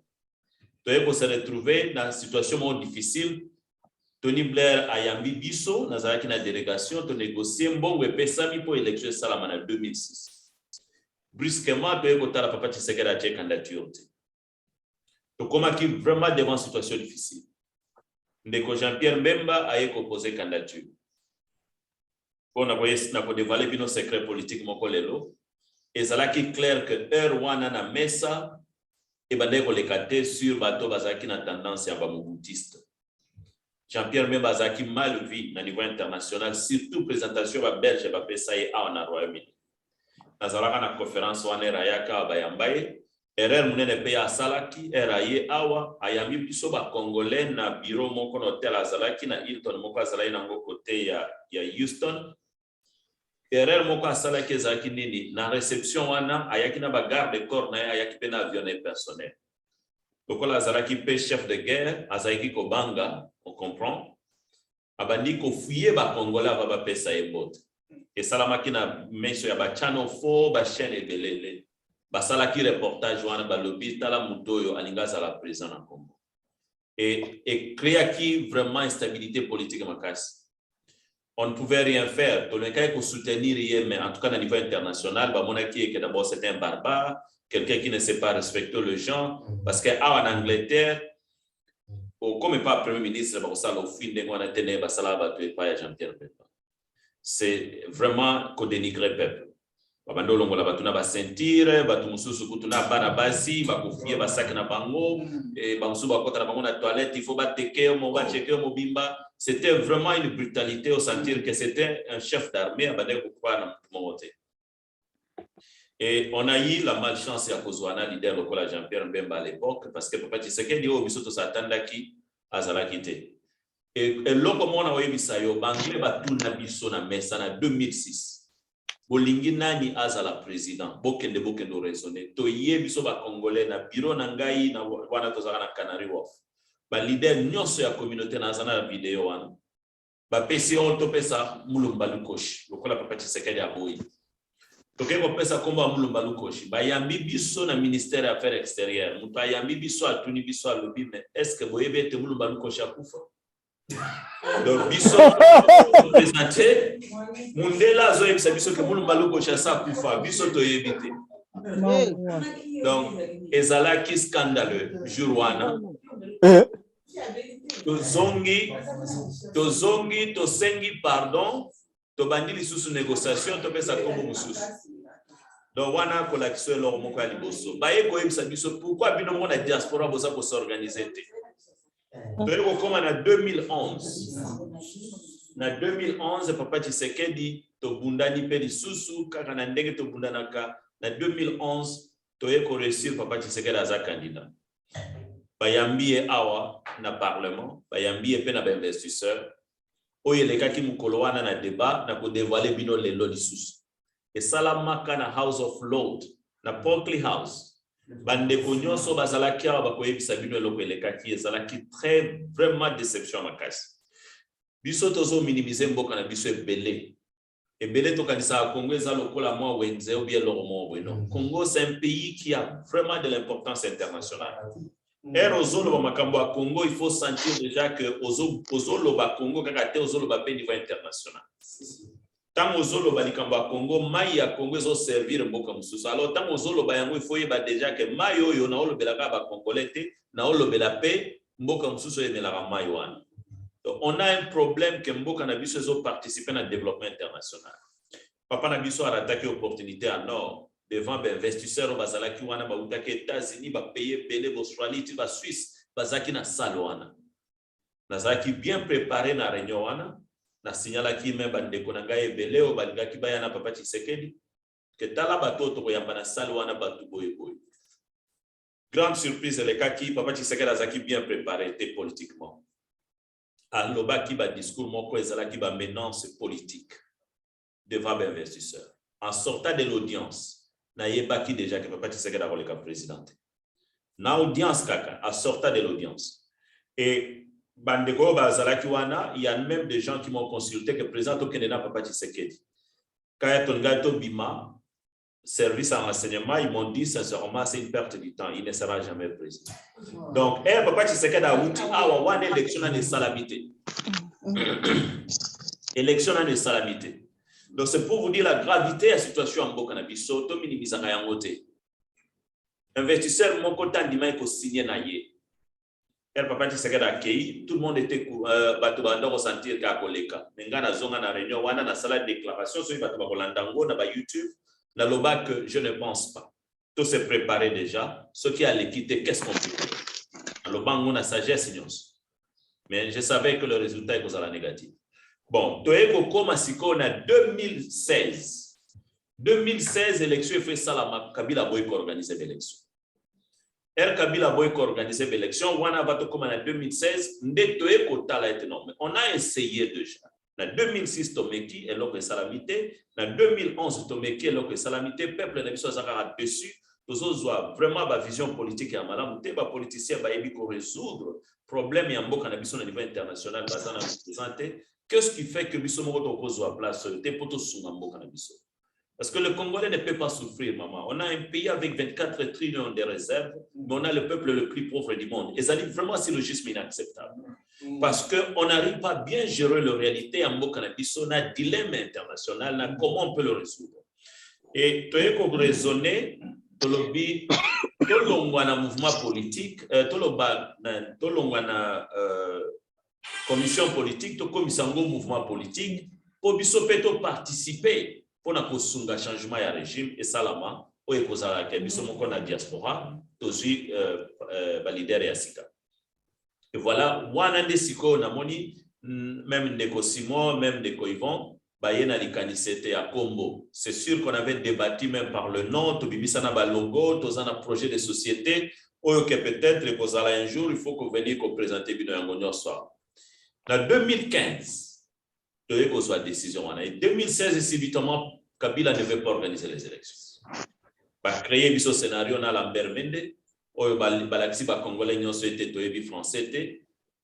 Toye ko se retrouver dans situation moins difficile. Tony Blair a yambi biso nazalaki na délégation to négocier mbongo pesami pour élection Salamana 2006. Brusquement toye ko tala papa Tshisekedi a ché candidature. To koma ki vraiment devant situation difficile. Ndeko Jean-Pierre Mbemba a proposé candidature. On a voyé na ko dévoiler bino secret politique moko lelo. Et ça là qui clair que wana na mesa et bandeko le kate sur bato bazaki na tendance ya bamoubutiste. Jean-Pierre Mbemba bazaki mal vu na niveau international, surtout présentation ba belge ba pesaye a na Royaume-Uni. Nazalaka na conférence wana rayaka bayambaye. Erreur munene pe ya salaki eraye awa ayami biso ba congolais na bureau moko na hotel azalaki na Hilton moko azalaki na ngo côté ya Houston. Erreur moko asalaki ezaki nini na réception wana ayaki na ba garde corps na ayaki pe na avion personnel. Lokola azalaki pe chef de guerre azalaki ko banga, on comprend. Abandi ko fuyer ba congolais ba pesa ebot. Et salamaki na meso ya ba channel 4 ba chaîne ebelele. Basalaki reportage wana balobi tala mutoyo alingaza la présent en Congo et créaki vraiment instabilité politique makasi. On ne pouvait rien faire. Tout le monde soutenir hier, mais en tout cas à niveau international, monaki que d'abord c'était un barbare, quelqu'un qui ne sait pas respecter les gens, parce que en Angleterre, comme pas premier ministre, au fin de mois tenu basala pas Jean-Pierre Mbemba. C'est vraiment qu'on dénigre le peuple. Babando longola batuna ba sentir batu mususu kutuna bana basi bakufie basaki na bango e bamusu bakota na bango na toilette il faut ba teke mo ba checker mo bimba c'était vraiment une brutalité au sentir que c'était un chef d'armée à Badek Oukouana Momote. Et on a eu la malchance à Kozouana, leader local Jean-Pierre Mbemba à l'époque, parce que Papa Tshisekedi au bisoto satandaki azalakite. Et loko mona oye bisayo bangle batuna biso na mesa na 2006. Bolingi nani azala président, bokende raisonner. To ye biso ba congolais na bureau na ngai na wana tozaka na Canary Wharf. Ba leader nyonso ya communauté na azana na video wana. Ba PCO to pesa mulumba lukoshi. Lokola Papa Tshisekedi aboyi. Toke ko pesa komba mulumba lukoshi. Ba yambi biso na ministère des affaires extérieures. Muto yambi biso atuni biso alobi mais est-ce que boyebe te mulumba lukoshi akufa? Donc biso présenté mundela zo yebisa biso ke mulumba lukoshi asa kufa biso to yebite. Donc ezalaki scandaleux jour wana. Tozongi tosengi pardon tobandi lisusu négociation topesa kombo mususu. Donc wana kolakiswe lo moko ya liboso. Baye ko yebisa biso pourquoi bino mona diaspora boza ko s'organiser te. Donc comme en 2011. Na 2011 Papa Tshisekedi to bundani pe lisusu kaka na ndenge to bundanaka na 2011 toye ko réussir Papa Tshisekedi aza candidat. Bayambiye awa na parlement, bayambiye pe na ba investisseur. Oye le kaki mukolo wana na débat na ko dévoiler bino lelo lisusu. Et salamaka na House of Lords na Berkeley House. Bande konyoso bazalaki awa bakoyebisa bino eloko elekaki ezalaki très vraiment déception makasi. Biso tozo minimiser mboka na biso ebele. Ebele to kanisa Congo eza lokola mwa wenze ou bien loromo bueno. Congo c'est un pays qui a vraiment de l'importance internationale. Et ozolo makambo a Congo, il faut sentir déjà que ozolo ba Congo kaka te ozolo ba pe niveau international. Tant ozolo ba likambo a Congo, mai ya Congo ezo servir mboka mususu. Alors tant ozolo ba yango il faut yeba déjà que mai oyo na olobelaka ba congolais te, na olobela pe mboka mususu emelaka mai wana. Donc on a un problème que mboka na biso ezo participer na développement international. Papa na biso a attaqué opportunité à nord. Devant les investisseurs au bazalaki wana ba utaki États-Unis ba payer belé Australie ba Suisse bazaki na salwana nazaki bien préparé na réunion wana na signalaki même bandeko na ngai belé o balingaki ba yana Papa Tshisekedi que tala bato to koyamba na salwana batu boye boye. Grande surprise le kaki Papa Tshisekedi azaki bien préparé politiquement. Alobaki ba discours moko ezalaki ba menace politique devant les investisseurs en sortant de l'audience. Na yebaki déjà que Papa Tshisekedi a volé comme président. Na audience kaka, à sortir de l'audience. Et bandeko bazalaki wana, il y a même des gens qui m'ont consulté que président Okenena Papa Tshisekedi. Kaya Tongato Bima, service en renseignement, ils m'ont dit sincèrement c'est une perte du temps, il ne sera jamais président. Donc, Papa Tshisekedi a outi wana élection en salamité. Élection en salamité. Donc c'est pour vous dire la gravité de la situation en Mboka na biso to minimizaka yango te. Investisseur mon content dima ko signer na ye. Papa Tshisekedi akei, tout le monde était bato banda ko sentir ka koleka. Menga na zonga na réunion wana na sala déclaration so bato ba kolanda ngo na ba YouTube na loba que je ne pense pas. Tout se préparer déjà, ce qui allait quitter qu'est-ce qu'on peut faire. Loba ngo na sagesse nyonso. Mais je savais que le résultat est causal négatif. Bon, toyeko koma siko na 2016. 2016 élection fait ça la Kabila Boyko organiser l'élection. Kabila Boyko organiser l'élection, wana bato koma na 2016, nde toyeko tala est énorme. On a essayé déjà. Na 2006 tomeki eloko salamité, na 2011 tomeki eloko salamité, peuple na biso azaka dessus. Tozozwa vraiment ba vision politique ya malamu te ba politicien ba yebi ko résoudre problème ya mboka na biso na niveau international bazana présenter. Qu'est-ce qui fait que biso moko to kozwa place te poto sunga mboka na biso? Parce que le Congolais ne peut pas souffrir, maman. On a un pays avec 24 trillions de réserves, mais on a le peuple le plus pauvre du monde. Et ça dit vraiment c'est logisme inacceptable. Parce qu'on n'arrive pas à bien gérer la réalité en mboka na biso, na dilemme international, na comment on peut le résoudre. Et tu es comme raisonner tolobi tolongwana mouvement politique tolongwana commission politique to komisango mouvement politique pour biso peto participer pour na kosunga changement ya régime et salama o ekozala ke biso moko na diaspora tozui ba leader ya sika. Et voilà wana nde siko na moni même Ndeko Simon, même Ndeko Yvon, Bayena Likanisete à Combo. C'est sûr qu'on avait débattu même par le nom, Tobimisana ba logo, Tozana projet de société, ou que peut-être un jour, il faut qu'on vienne présenter Bino Yangonyo soir. En 2015, il y a une décision. En 2016, subitement, Kabila ne veut pas organiser les élections. Il a créé ce scénario dans Lambert Mende, où il a dit que les Congolais ont été français.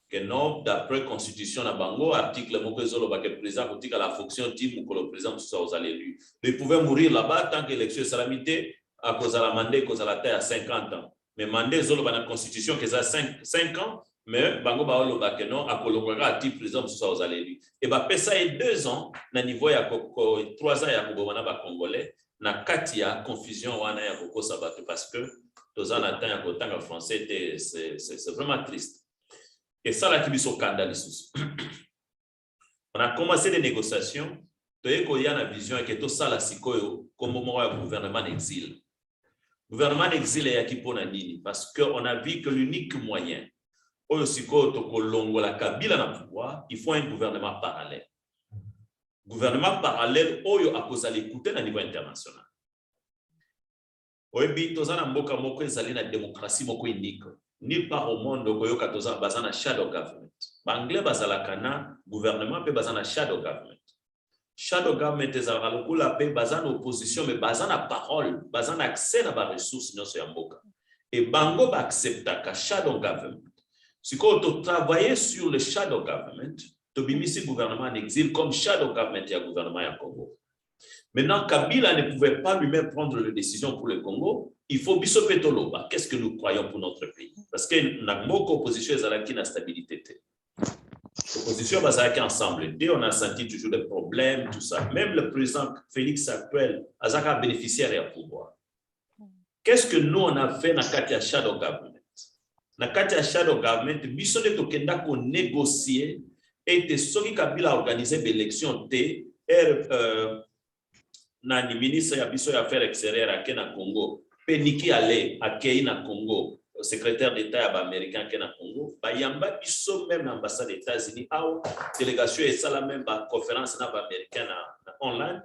Que non, d'après la Constitution de Bango, article Mokezolo, que le président politique à la fonction team ou que le président soit élu. Il pouvait mourir là-bas tant que l'élection est salamité à cause de la mandé, à cause de la terre à 50 ans. Mais mandé, Zolo, dans la Constitution, que ça 5 ans, mais Bango Baolo Bakeno, à Kologara, à titre président soit élu. Et bah, ça est 2 ans, na niveau ya 3 ans, ya Kobomana ba Congolais, na Katia, confusion, wana ya Koko Sabato, parce que, tous en attendant, ya Kotanga français, c'est vraiment triste. Et ça, là, qui est scandaleux. On a commencé les négociations. Il y a une vision que tout ça, là, c'est comme le gouvernement d'exil. Le gouvernement d'exil est qui pour Nini parce qu'on a vu que l'unique moyen, il faut un gouvernement parallèle. Gouvernement parallèle, il y a à l'écouter au niveau international. Oui, tous en Mboka Moko, ils allaient la démocratie Moko unique. Ni par au monde koyoka toza bazana shadow government. Banglais bazala kana gouvernement pe bazana shadow government. Shadow government ezala lokula pe bazana opposition mais bazana parole, bazana accès na ba ressources nyonso ya mboka. Et bango ba accepta ka shadow government. Si ko to travailler sur le shadow government, to bimisi gouvernement en exil comme shadow government ya gouvernement ya Congo. Maintenant, Kabila ne pouvait pas lui-même prendre les décisions pour le Congo. Il faut bisopetoloba. Qu'est-ce que nous croyons pour notre pays? Parce que nous avons beaucoup d'opposition et la stabilité. L'opposition est ensemble. Dès on a senti toujours des problèmes, tout ça. Même le président Félix actuel a bénéficié à pouvoir. Qu'est-ce que nous on a fait dans Katia Shadow Government? Dans Katia Shadow Government, biso de tokenda ko négocier et ce qui Kabila a organisé l'élection na ministre ya biso ya affaires extérieures à Kenya Congo peniki ale akei na Congo secrétaire d'état américain Kenya Congo ba yamba biso même ambassade des États-Unis au délégation et ça la même conférence na américaine online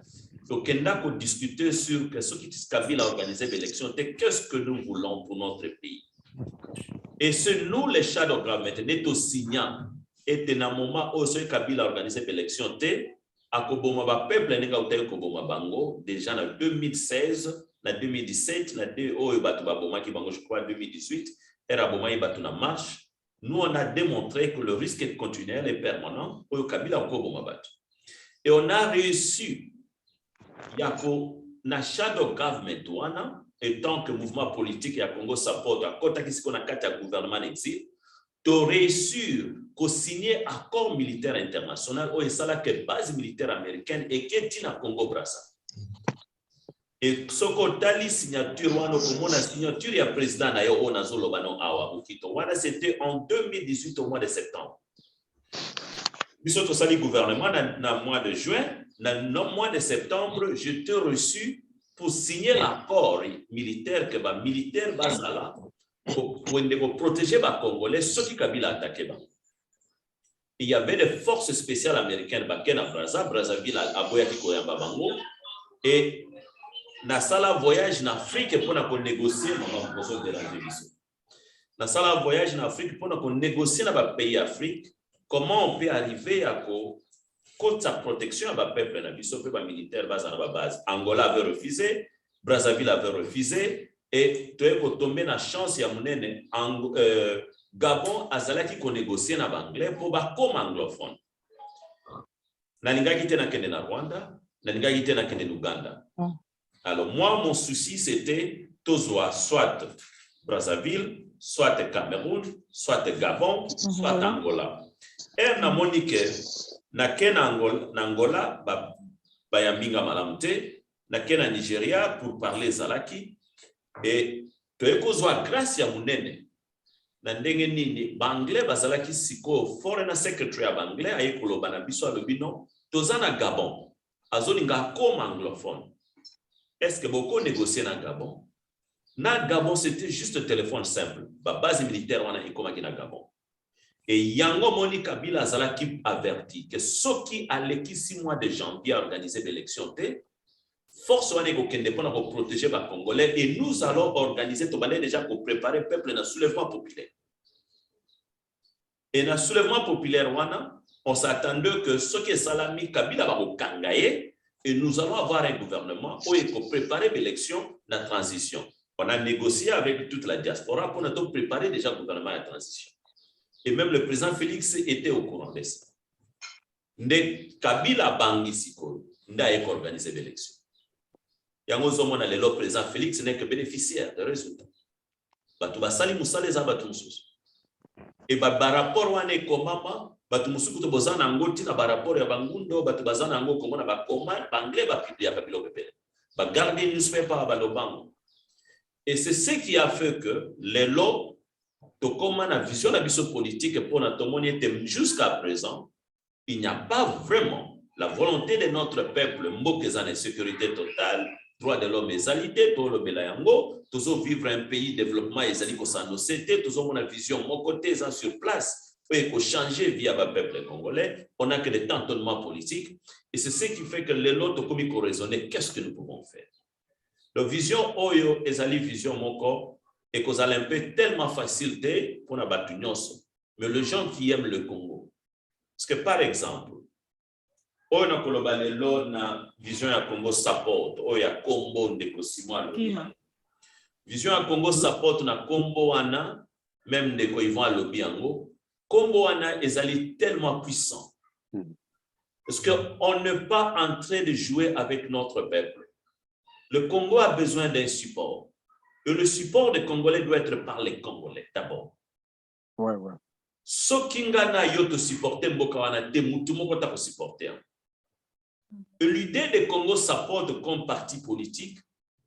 donc on a discuté sur ce qui Kabila a organisé l'élection qu'est-ce que nous voulons pour notre pays et c'est nous les shadow government n'est au signant et dans un moment où ce Kabila a organisé l'élection Akoboma ba peuple ninga utel koboma bango déjà en 2016 en 2017 na deux oyo batu baboma ki bango je crois 2018 era boma ibatu na marche nous on a démontré que le risque est continuel et permanent oyo Kabila koboma batu et on a réussi yako na shadow government wana et tant que mouvement politique ya Congo support à kota kisiko na kati ya gouvernement exil to réussir qu'au signer accord militaire international où il y a que base militaire américaine et qui est dans Congo Brazza. Et ce qu'on a dit signature wano comme la signature ya président na yo na zolo bano awa ukito wana c'était en 2018 au mois de septembre. Biso to sali gouvernement na mois de juin na mois de septembre je t'ai reçu pour signer l'accord militaire que ba militaire bazala pour protéger les Congolais, ceux qui Kabila attaqué. Il y avait des forces spéciales américaines à Brazzaville, à Boyaki Koyamba Bango, et dans le voyage en Afrique pour négocier, dans le voyage en Afrique pour négocier dans les pays d'Afrique, comment on peut arriver à sa protection à peuple militaire base à la base. Angola avait refusé, Brazzaville avait refusé. Et tu es tombé na chance ya munene Gabon azalaki ko négocier na anglais pour ba comme anglophone. Na linga kite na kende na Rwanda, na linga kite na kende Uganda. Alors moi mon souci c'était tozwa soit Brazzaville, soit Cameroun, soit Gabon, soit Angola. Et na monique na kena Angola ba yambinga malamute, na kena Nigeria pour parler zalaki. Et tu es grâce à Mounene. Na ndenge nini banglais bazalaki siko foreign secretary banglais ayekolo banabiso alobino tozana Gabon azolinga comme anglophone. Est-ce que beaucoup négocier na Gabon? Na Gabon c'était juste un téléphone simple. Ba base militaire wana ikomaki na Gabon. Et Yango Moni Kabila Zalaki averti que ceux qui allaient 6 mois de janvier à organiser l'élection, force pour protéger les Congolais et nous allons organiser déjà pour préparer le peuple dans le soulèvement populaire. Et dans le soulèvement populaire, on s'attendait que ce qui est Salami Kabila va au Kangaye et nous allons avoir un gouvernement pour préparer l'élection de la transition. On a négocié avec toute la diaspora pour nous préparer déjà le gouvernement de la transition. Et même le président Félix était au courant de ça. Kabila Bangi Siko, n'a pas organisé l'élection. Le président Félix n'est que bénéficiaire de résultats. Et par rapport à Nekomama, Batumusuku to bozana ngoti na rapport ya bangundo, batu bazana ngo komona ba commande banglais ba publier ba bilo pepele. Ba garder newspaper ba lobango. Et c'est ce qui a fait que les lots to comment la vision de la vision politique pour notre monde jusqu'à présent, il n'y a pas vraiment la volonté de notre peuple mbokezana en sécurité totale, droit de l'homme égalité pour le belayango, toujours vivre un pays développement égalité sans c'était toujours mon vision mon côté sur place. Il faut changer via le peuple congolais, on n'a que des tâtonnements politiques, et c'est ce qui fait que les lots de comico raisonner, qu'est-ce que nous pouvons faire? La vision Oyo et la vision Moko, et qu'on a un peu tellement facilité pour la battre, mais les gens qui aiment le Congo. Parce que par exemple, on a vision à Congo support, on a Congo de Kosimo. Vision à Congo support, on a Congo ana, même de Koivan à Lobiango. Congo ana est tellement puissant. Parce qu'on n'est pas en train de jouer avec notre peuple. Le Congo a besoin d'un support. Et le support des Congolais doit être par les Congolais d'abord. Ouais, ouais. Ce qui ngana yoto supporter Mbokawana te mutumoko ta supporter. Et l'idée de Congo support comme parti politique,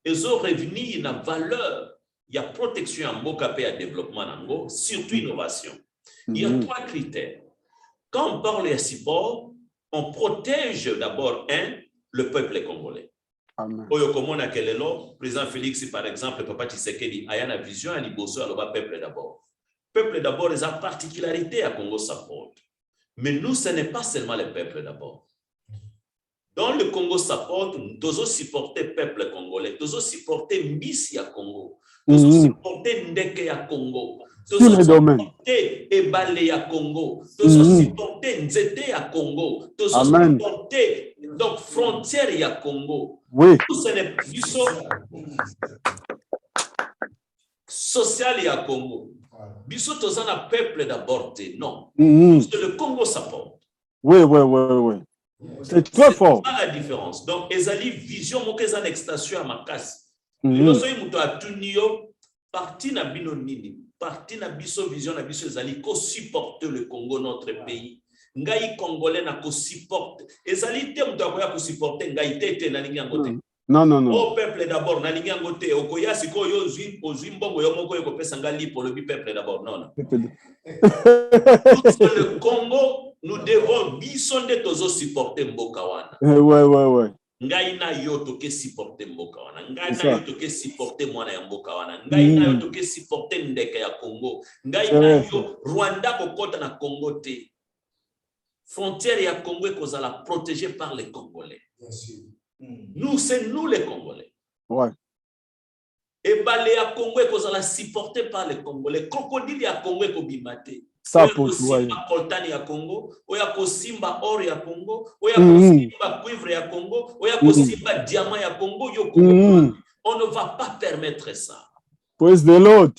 ils ont revenu une valeur, il y a protection en Mboka et à développement nango, surtout innovation. Il y a 3 critères. Quand on parle de support, on protège d'abord le peuple congolais. Le président Félix, par exemple, Papa Tshisekedi, a une vision à l'Iboso, à le peuple d'abord. Peuple d'abord, il a une particularité à Congo Support. Mais nous, ce n'est pas seulement le peuple d'abord. Dans le Congo Support, nous devons supporter le peuple congolais, nous devons supporter Mbisi à Congo, nous devons supporter Ndeke à Congo, nous devons supporter Ebale à Congo, nous devons supporter Nzete à Congo, nous devons supporter donc frontière à Congo. Oui. Tout ce n'est plus social à Congo. Biso tozana peuple d'abord, non. Parce que le Congo support. Oui, oui, oui, oui. C'est très fort. C'est pas la différence. Donc, ezali vision mo keza l'extension à ma casse. Nous sommes muto atunio parti na bino nini, parti na biso vision na biso ezali ko supporter le Congo notre pays. Ngai congolais na ko supporter. Ezali te muto akoya ko supporter ngai tete na lingi ngote. Non, non, non. Au peuple d'abord, na lingi ngote okoya siko yo zimbongo yo moko yoko pesa ngali pour le peuple d'abord. Non, non. Le Congo, nous devons bisonde tozo supporter Mboka wana. Ouais, ouais, ouais. Ngai na yo toke supporter Mboka wana. Ngai na yo toke supporter mwana ya Mboka wana. Ngai na yo toke supporter Ndeke ya Congo. Ngai na yo Rwanda kokota na Congo te. Frontière ya Congo kozala protégée par les Congolais. Bien sûr. Nous, c'est nous les Congolais. Ouais. Et balé à Congo kozala supporté par les Congolais. Crocodile ya Congo kobimate. Ça pour toi. Oya coltane ya Congo, oya kosimba or ya Congo, oya kosimba cuivre ya Congo, oya kosimba diamant ya Congo yo Congo. On ne va pas permettre ça. Praise the Lord.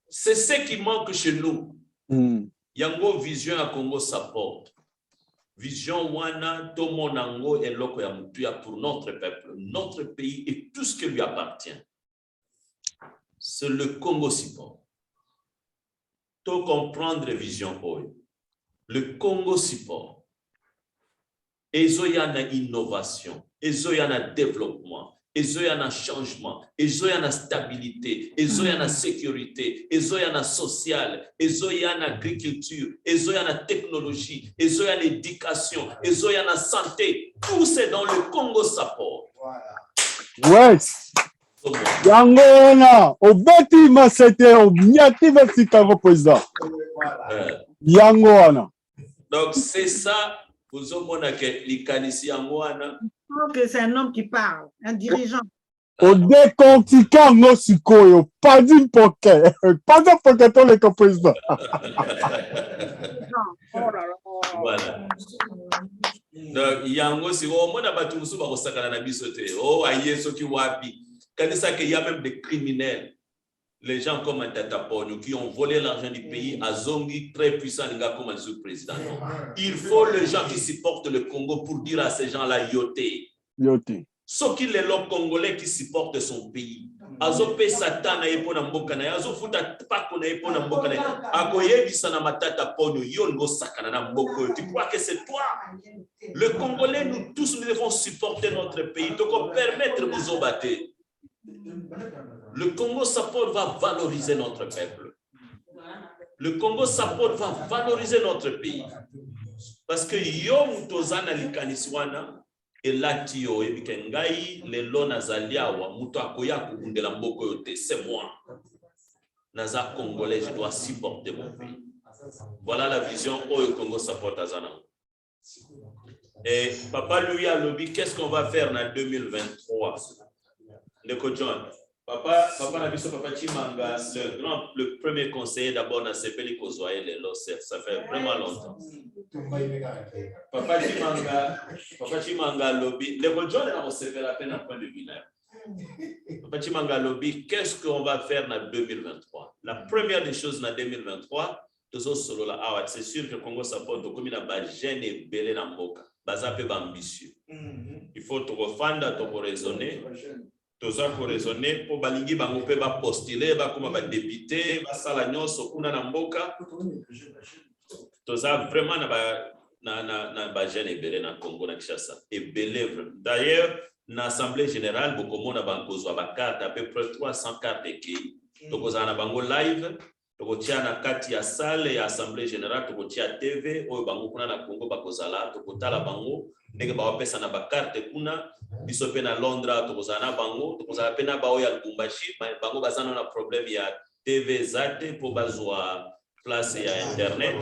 C'est ce qui manque chez nous. Yango vision à Congo support. Vision wana tomo nango eloko ya mutuya pour notre peuple, notre pays et tout ce qui lui appartient. C'est le Congo support. Tout comprendre vision oyo. Le Congo support. Ezoyana innovation, ezoyana développement, ezoyana changement, ezoyana stabilité, ezoyana sécurité, ezoyana social, ezoyana agriculture, ezoyana technologie, ezoyana éducation, ezoyana santé. Tout c'est dans le Congo support. Ouais. Yangona, au bêti ma c'était au miati vertical président. Yangona. Donc c'est ça, vous avez que l'ikanisi yangwana. Que c'est un homme qui parle, un dirigeant. Au décortiquant nos sikoyo, pas d'une pocket, pas d'un pocket on est président. Voilà. Donc yango si au mona batu musu ba kosakana na biso te. Oh ayeso ki wapi. Kanisa que il y a même des criminels. Les gens comme Tata Ponyo qui ont volé l'argent du pays à Zongi, très puissant, les gars comme le président. Il faut les gens qui supportent le Congo pour dire à ces gens-là yoté. Yoté. Sauf qu'il est l'homme congolais qui supporte son pays. Azope Satan na yepo na mboka na azo futa pako na yepo na mboka na akoye bisana matata Ponyo yongo sakana na mboko. Tu crois que c'est toi? Le Congolais, nous tous, nous devons supporter notre pays. Donc permettre de nous obattre. Le Congo Support va valoriser notre peuple. Le Congo Support va valoriser notre pays. Parce que Yom Tozana Likaniswana et Latio et Bikengai, les Lona Zaliawa, Mutakoya Kundela Mboko Yote, c'est moi. Naza Congolais, je dois supporter mon pays. Voilà la vision où le Congo Support Azana. Et Papa lui a lobby, qu'est-ce qu'on va faire en 2023? Le John. Papa n'a vu ce Papa Chimanga, le premier conseiller d'abord dans CPL Kozoaï, ça fait vraiment longtemps. Papa Chimanga lobby, le John a recevait la peine à point de vue. Papa Chimanga lobby, qu'est-ce qu'on va faire en 2023? La première des choses en 2023, c'est sûr que le Congo s'apporte au commun à Gêne et Belé Namboka. Baza peu ambitieux. Il faut te refonder, te raisonner. Toza ko raisonner pour balingi bango pe ba postuler ba kuma ba député ba sala nyonso kuna na mboka. Toza vraiment na ba jeune ebele na Congo na Kinshasa. Ebele. D'ailleurs, na assemblée générale bokomo na banko zo ba carte à peu près 300 cartes qui. Tokoza na bango live, tokotia na kati ya salle ya assemblée générale, tokotia TV o bango kuna na Congo bakozala tokotala bango. Ndenge ba wapesa na ba carte kuna biso pe na Londres tokozana bango tokozala pe na bao ya Lubumbashi bango bazana na problème ya TV zate pour bazwa place ya internet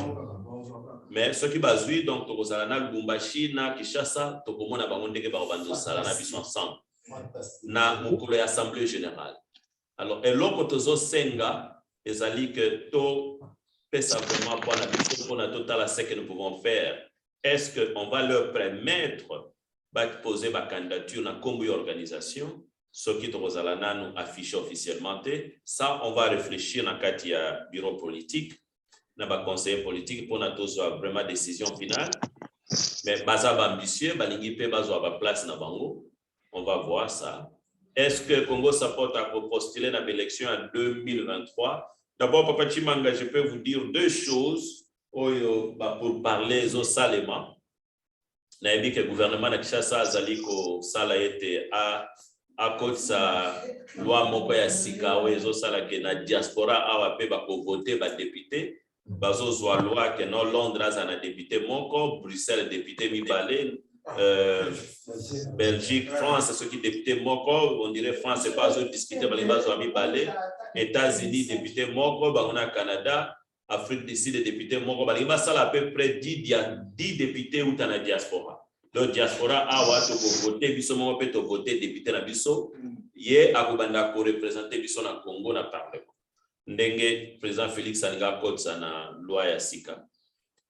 mais ce qui bazui donc tokozala na Lubumbashi na Kinshasa tokomona bango ndenge ba banzo sala na biso ensemble na mokolo ya assemblée générale. Alors eloko tozo senga ezali que to pesa vraiment pour la biso pour na total ce que nous pouvons faire. Est-ce qu'on va leur permettre de poser ma candidature dans la organisation, ce qui nous affiche officiellement? Ça, on va réfléchir dans le bureau politique, dans le conseil politique pour nous vraiment décision finale. Mais bazaba ambitieux, balingi pe bazwa place na bango. On va voir ça. Est-ce que Congo Support a postulé dans l'élection en 2023? D'abord, Papa Chimanga, je peux vous dire deux choses. Pour parler aux saléments, on a vu que le gouvernement de Kinshasa Zaliko Sala était à cause de la loi Mokoya Sika, où ils ont sala que la diaspora a pu voter les députés. Bazo soit loi que non Londres a un député Moko, Bruxelles député Mibalé, Belgique, France, ceux qui député Moko, on dirait France c'est pas eux discuter mais bazo Mibalé, États-Unis député Moko, on a Canada. Afrique d'ici, les députés, il y a à peu près 10 députés ou dans la diaspora. Donc, diaspora a voté, biso peut voter député na biso, yé a représenter biso na Congo na Parlement. Ndenge, président Félix Anga Kotsa na loi ya Sika.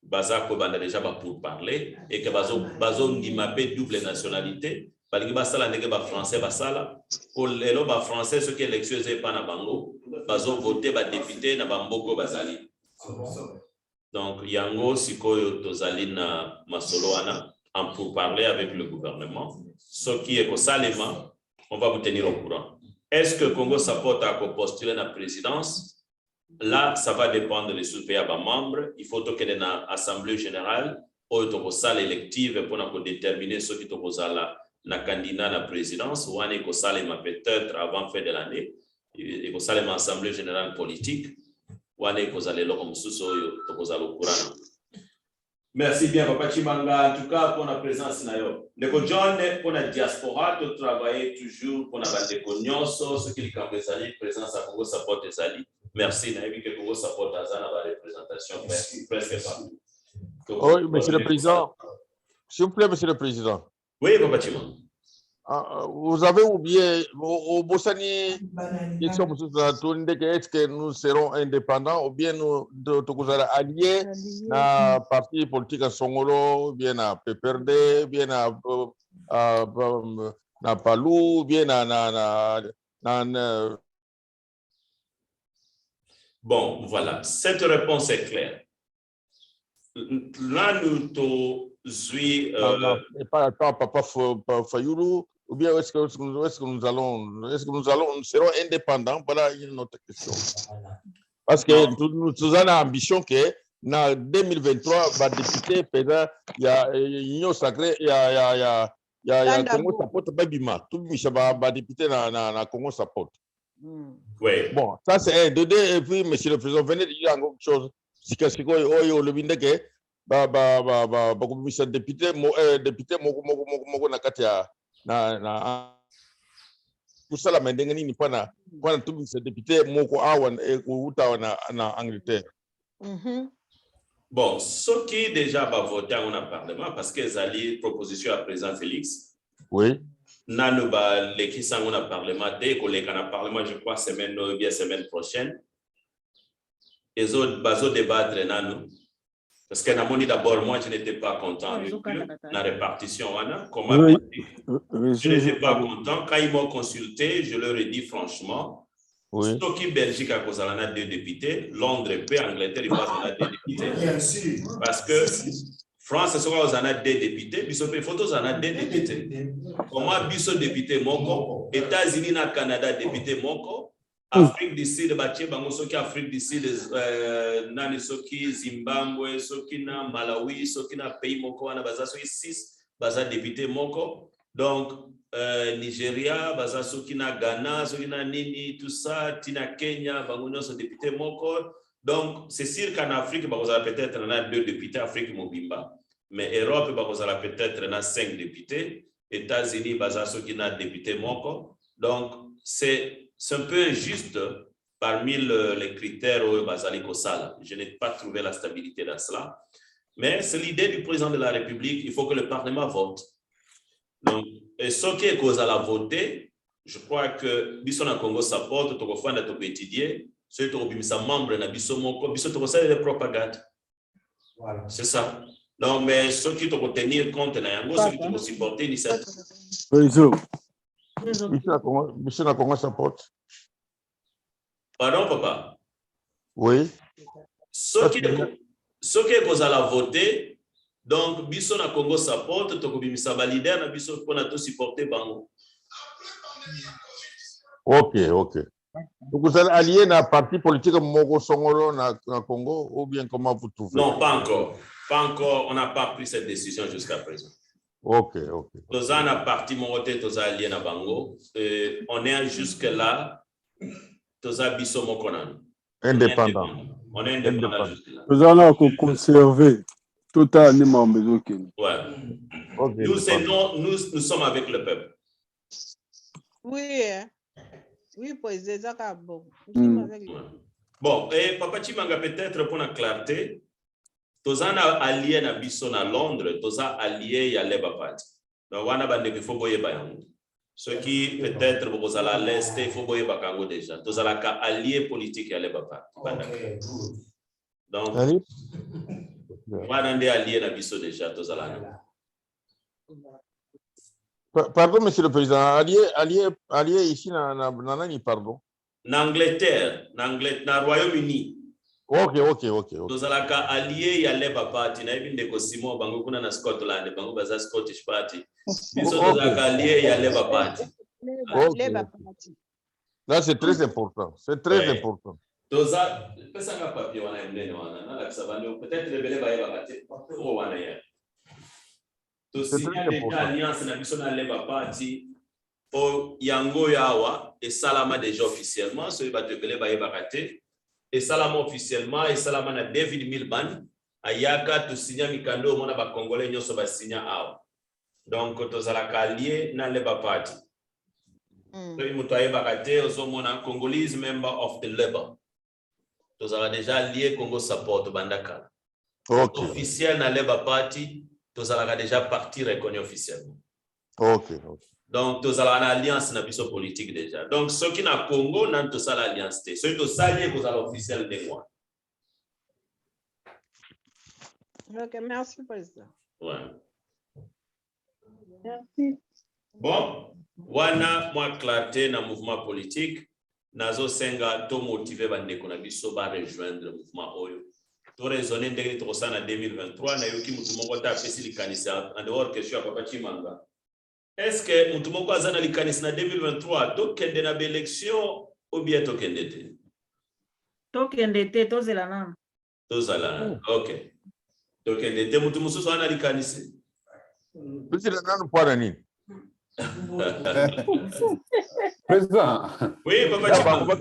Baza ko banda déjà pour parler et que bazo ngimapé double nationalité. Balingi basala ndenge ba français basala. Pour les ba français ceux qui élection c'est pas na bango, bazo voter ba député na bamboko bazali. Donc, Yango Sikoyo Tozalina Masoloana, en pour parler avec le gouvernement, ce qui est au Salema, on va vous tenir au courant. Est-ce que Congo Support a postulé la présidence? Là, ça va dépendre des sous-pays membres. Il faut que l'Assemblée générale ou une salle élective pour déterminer ce qui est la candidat à la présidence, ou un Salema peut-être avant fin de l'année, et au Salema Assemblée générale politique. Merci bien, Papa Chimanga. En tout cas, pour la présence, Ndeko John, pour la diaspora, tu travailles toujours pour la Bandeko Nyonso, ce qui est quand Zali, présence à Congo Support Zali. Merci, Naïbi, que Congo Support Zana va représentation presque partout. Oui, Monsieur le Président. S'il vous plaît, Monsieur le Président. Oui, Papa Chimanga. Vous avez oublié, au Bossani, est-ce que nous serons indépendants ou bien nous sommes alliés à parti politique à Songolo, bien à PPRD, bien à Palou, bien à Bon, voilà, cette réponse est claire. Là, nous te pas Papa Fayoulou. Ou bien est-ce que nous serons indépendants? Voilà une autre question. Parce que nous avons l'ambition que en 2023, les députés, il y a l'Union sacrée, il y a Congo Support, tout le député dans Congo Support. Oui. Bon, ça c'est un. Et puis, Monsieur le Président, venez de dire encore une chose. Si quelqu'un le vinde que, député, pour ça la mandengani ni pana tout ce député moko awan et uta en Angleterre. Bon, ce qui déjà va voter en parlement parce que Zali proposition à président Félix. Oui. Nanu ba leki sango na parlement dès que les parlement je crois semaine prochaine. Les autres bazo débattre nanu. Parce que d'abord, moi, je n'étais pas content avec la répartition. Je n'étais pas content. Quand ils m'ont consulté, je leur ai dit franchement, ce qui Belgique a causé 2 députés, Londres et Angleterre, ils vont 2 députés. Parce que France, c'est quoi, 2 députés, Bissot et Photos, 2 députés. Comment Bissot député Moko, États-Unis, Canada, député Moko, Afrique du Sud, Afrique du Sud, Nani Soki, Zimbabwe, Soki na Malawi, Soki na pays Moko, na baza Soki 6, baza député Moko. Donc, Nigeria, baza Soki na Ghana, Soki na Nini, tout ça, Tina Kenya, Bangounion, so député Moko. Donc, c'est sûr qu'en Afrique, vous avez peut-être 2 députés, Afrique Mobimba. Mais Europe, vous avez peut-être 5 députés. États-Unis, baza Soki na député Moko. Donc, c'est un peu injuste parmi les critères au Basaliko Sala. Je n'ai pas trouvé la stabilité dans cela. Mais c'est l'idée du président de la République. Il faut que le Parlement vote. Donc, et ce qui est cause à la voter, je crois que Bisson en Congo s'apporte, tu vas faire étudier, ceux qui sont membres de Bisson Moko, Bisson tu vas de propagande. Voilà. C'est ça. Donc, mais ceux qui doivent tenir compte, ceux qui doivent supporter l'initiative. Monsieur na Congo Support. Pardon, papa? Oui. Ce qui est cause à la voter, donc, Bisson na Congo Support, tu as validé, na Bisson pour tout supporter Bango. Ok. Donc, vous êtes allié à un parti politique Moko Songolo na Congo ou bien comment vous trouvez? Non, pas encore. Pas encore. On n'a pas pris cette décision jusqu'à présent. Ok. Toza na parti Morote, Toza allié na Bango. On est jusque-là. Toza Bisso Mokonan. Indépendant. On est indépendant jusque-là. Toza na conserver tout à l'animant maison. Ouais. Okay, nous sommes avec le peuple. Oui. Oui, c'est ça. Bon, et Papa Chimanga, peut-être pour la clarté, Toza na allié na Bisso na Londres, Toza allié ya Labour Party. Donc, on a bande qu'il faut boyer bayango. Ceux qui peut-être vous allez à l'est, il faut boyer bakango déjà. Toza la ka allié politique ya Labour Party. Donc, on a allié na Bisso déjà, Toza la. Pardon, Monsieur le Président, allié ici pardon. En Angleterre, dans Royaume-Uni. Ok. Tozalaka allié ya Labour Party na ibinde ko Simon bango kuna na Scotland bango baza Scottish Party. Biso tozalaka allié ya Labour Party. Là c'est très important. C'est très important. Toza pesanga papier wana mnene wana na la sabano peut-être rebele ba yeba kate o wana ya. To signer des alliances na biso na Labour Party o yango yawa et salama déjà officiellement so ba rebele ba yeba kate. Et Salama officiellement, et Salama na David Milban, ayaka to signa mikando mona ba congolais nyoso ba signa awa. Donc tozalaka lié na Labour Party. So mutu ayebaka te ozomona Congolese member of the Labour. Tozala déjà lié Congo support bandaka. Ok. Officiel na Labour Party, tozalaka déjà parti reconnu officiellement. Ok. Donc tozala na alliance na biso politique déjà. Donc ceux qui na Congo nan tozala alliance te. Ceux qui sali kozala officiel de moi. Ok, merci président. Ouais. Merci. Bon, wana moi clarté na mouvement politique, nazo senga to motiver bandeko na biso ba rejoindre mouvement oyo. To raisonner ndenge to sana 2023 na yoki mutu moko ta pesi likanisa en dehors question ya papa Chimanga. Est-ce que mutu moko azana likanisa na 2023 to kende na élection ou bien to kende te? To kende te to zela nana. To zala. OK. To kende te mutu mususu ana likanisa. Président nanu para nini? Président. Oui, papa Chimanga.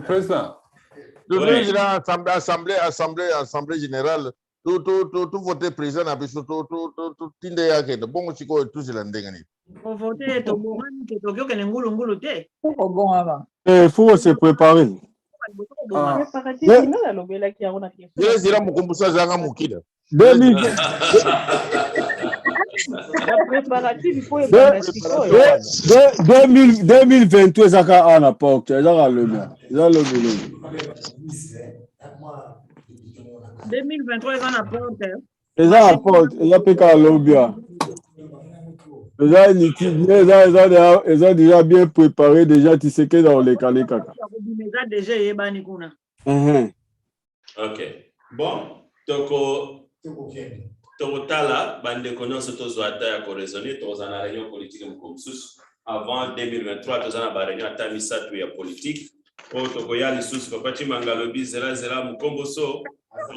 Président. Assemblée générale, tout voter président na biso tout tinde yake de bon chiko tout zelandengani. On voter to borani ke to kyo ngulu te. Bon avant. Il faut se préparer. Préparatif, il y a l'obéla qui a on a fait. Yele zira mukumbusa zanga mukida. 2000. La préparatif, il faut y 2022 zaka ana porte zaka le bien. Za le bien. 2023 ils en apportent. Ils apportent, ils appliquent le bien. Ils ont déjà bien préparé déjà tu sais que dans les calés kaka. Déjà yebani kuna. OK. Bon, Tokotala, bande konoso tozoata ya ko raisonner tozana réunion politique mkomsusu avant 2023 tozana ba réunion atamisa tu ya politique o tokoya lisusu papa Chimanga lobi zela mukomboso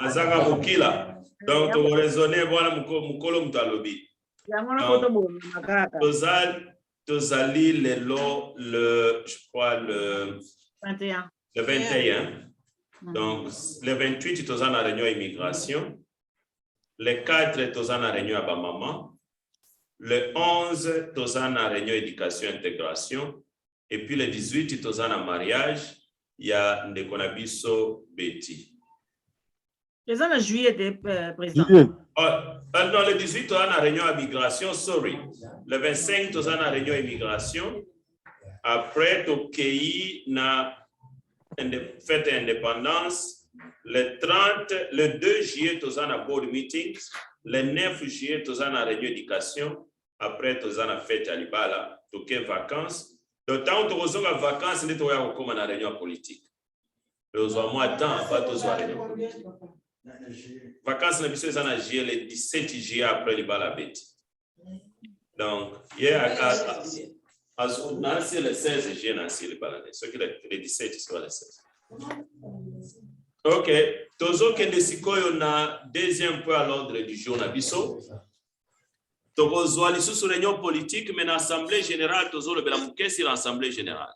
azanga mukila donc to raisonner bwana mukolo mutalobi tozali le je crois le 21 le 21 donc le 28 tozana réunion immigration. Le 4, tozana réunion à Bamama. Le 11, tozana réunion éducation intégration. Et puis le 18, tozana mariage. Il y a Ndekonabiso Betty. Les ans de juillet, président. Non, le 18, tozana réunion à migration, sorry. Le 25, tozana réunion immigration. Après, Tokei na fête indépendance. Le 30, le 2 juillet, tu as un board meeting. Le 9 juillet, tu as une réunion d'éducation. Après, tu as une fête à Libala. Tu as des vacances. Donc, tant que tu as des vacances, tu as une réunion politique. Tu as moins de temps, pas tu as une réunion politique. Vacances, tu as une juillet, le 17 juillet après Libala Bête. Donc, il y a le 16 juillet, Nancy Libala. Ce qui est le 17, c'est le 16. OK. Tozo kende sikoyo na deuxième point à l'ordre du jour na biso. Tozo lisusu réunion politique mais na assemblée générale tozo le bela mukesi l'assemblée générale.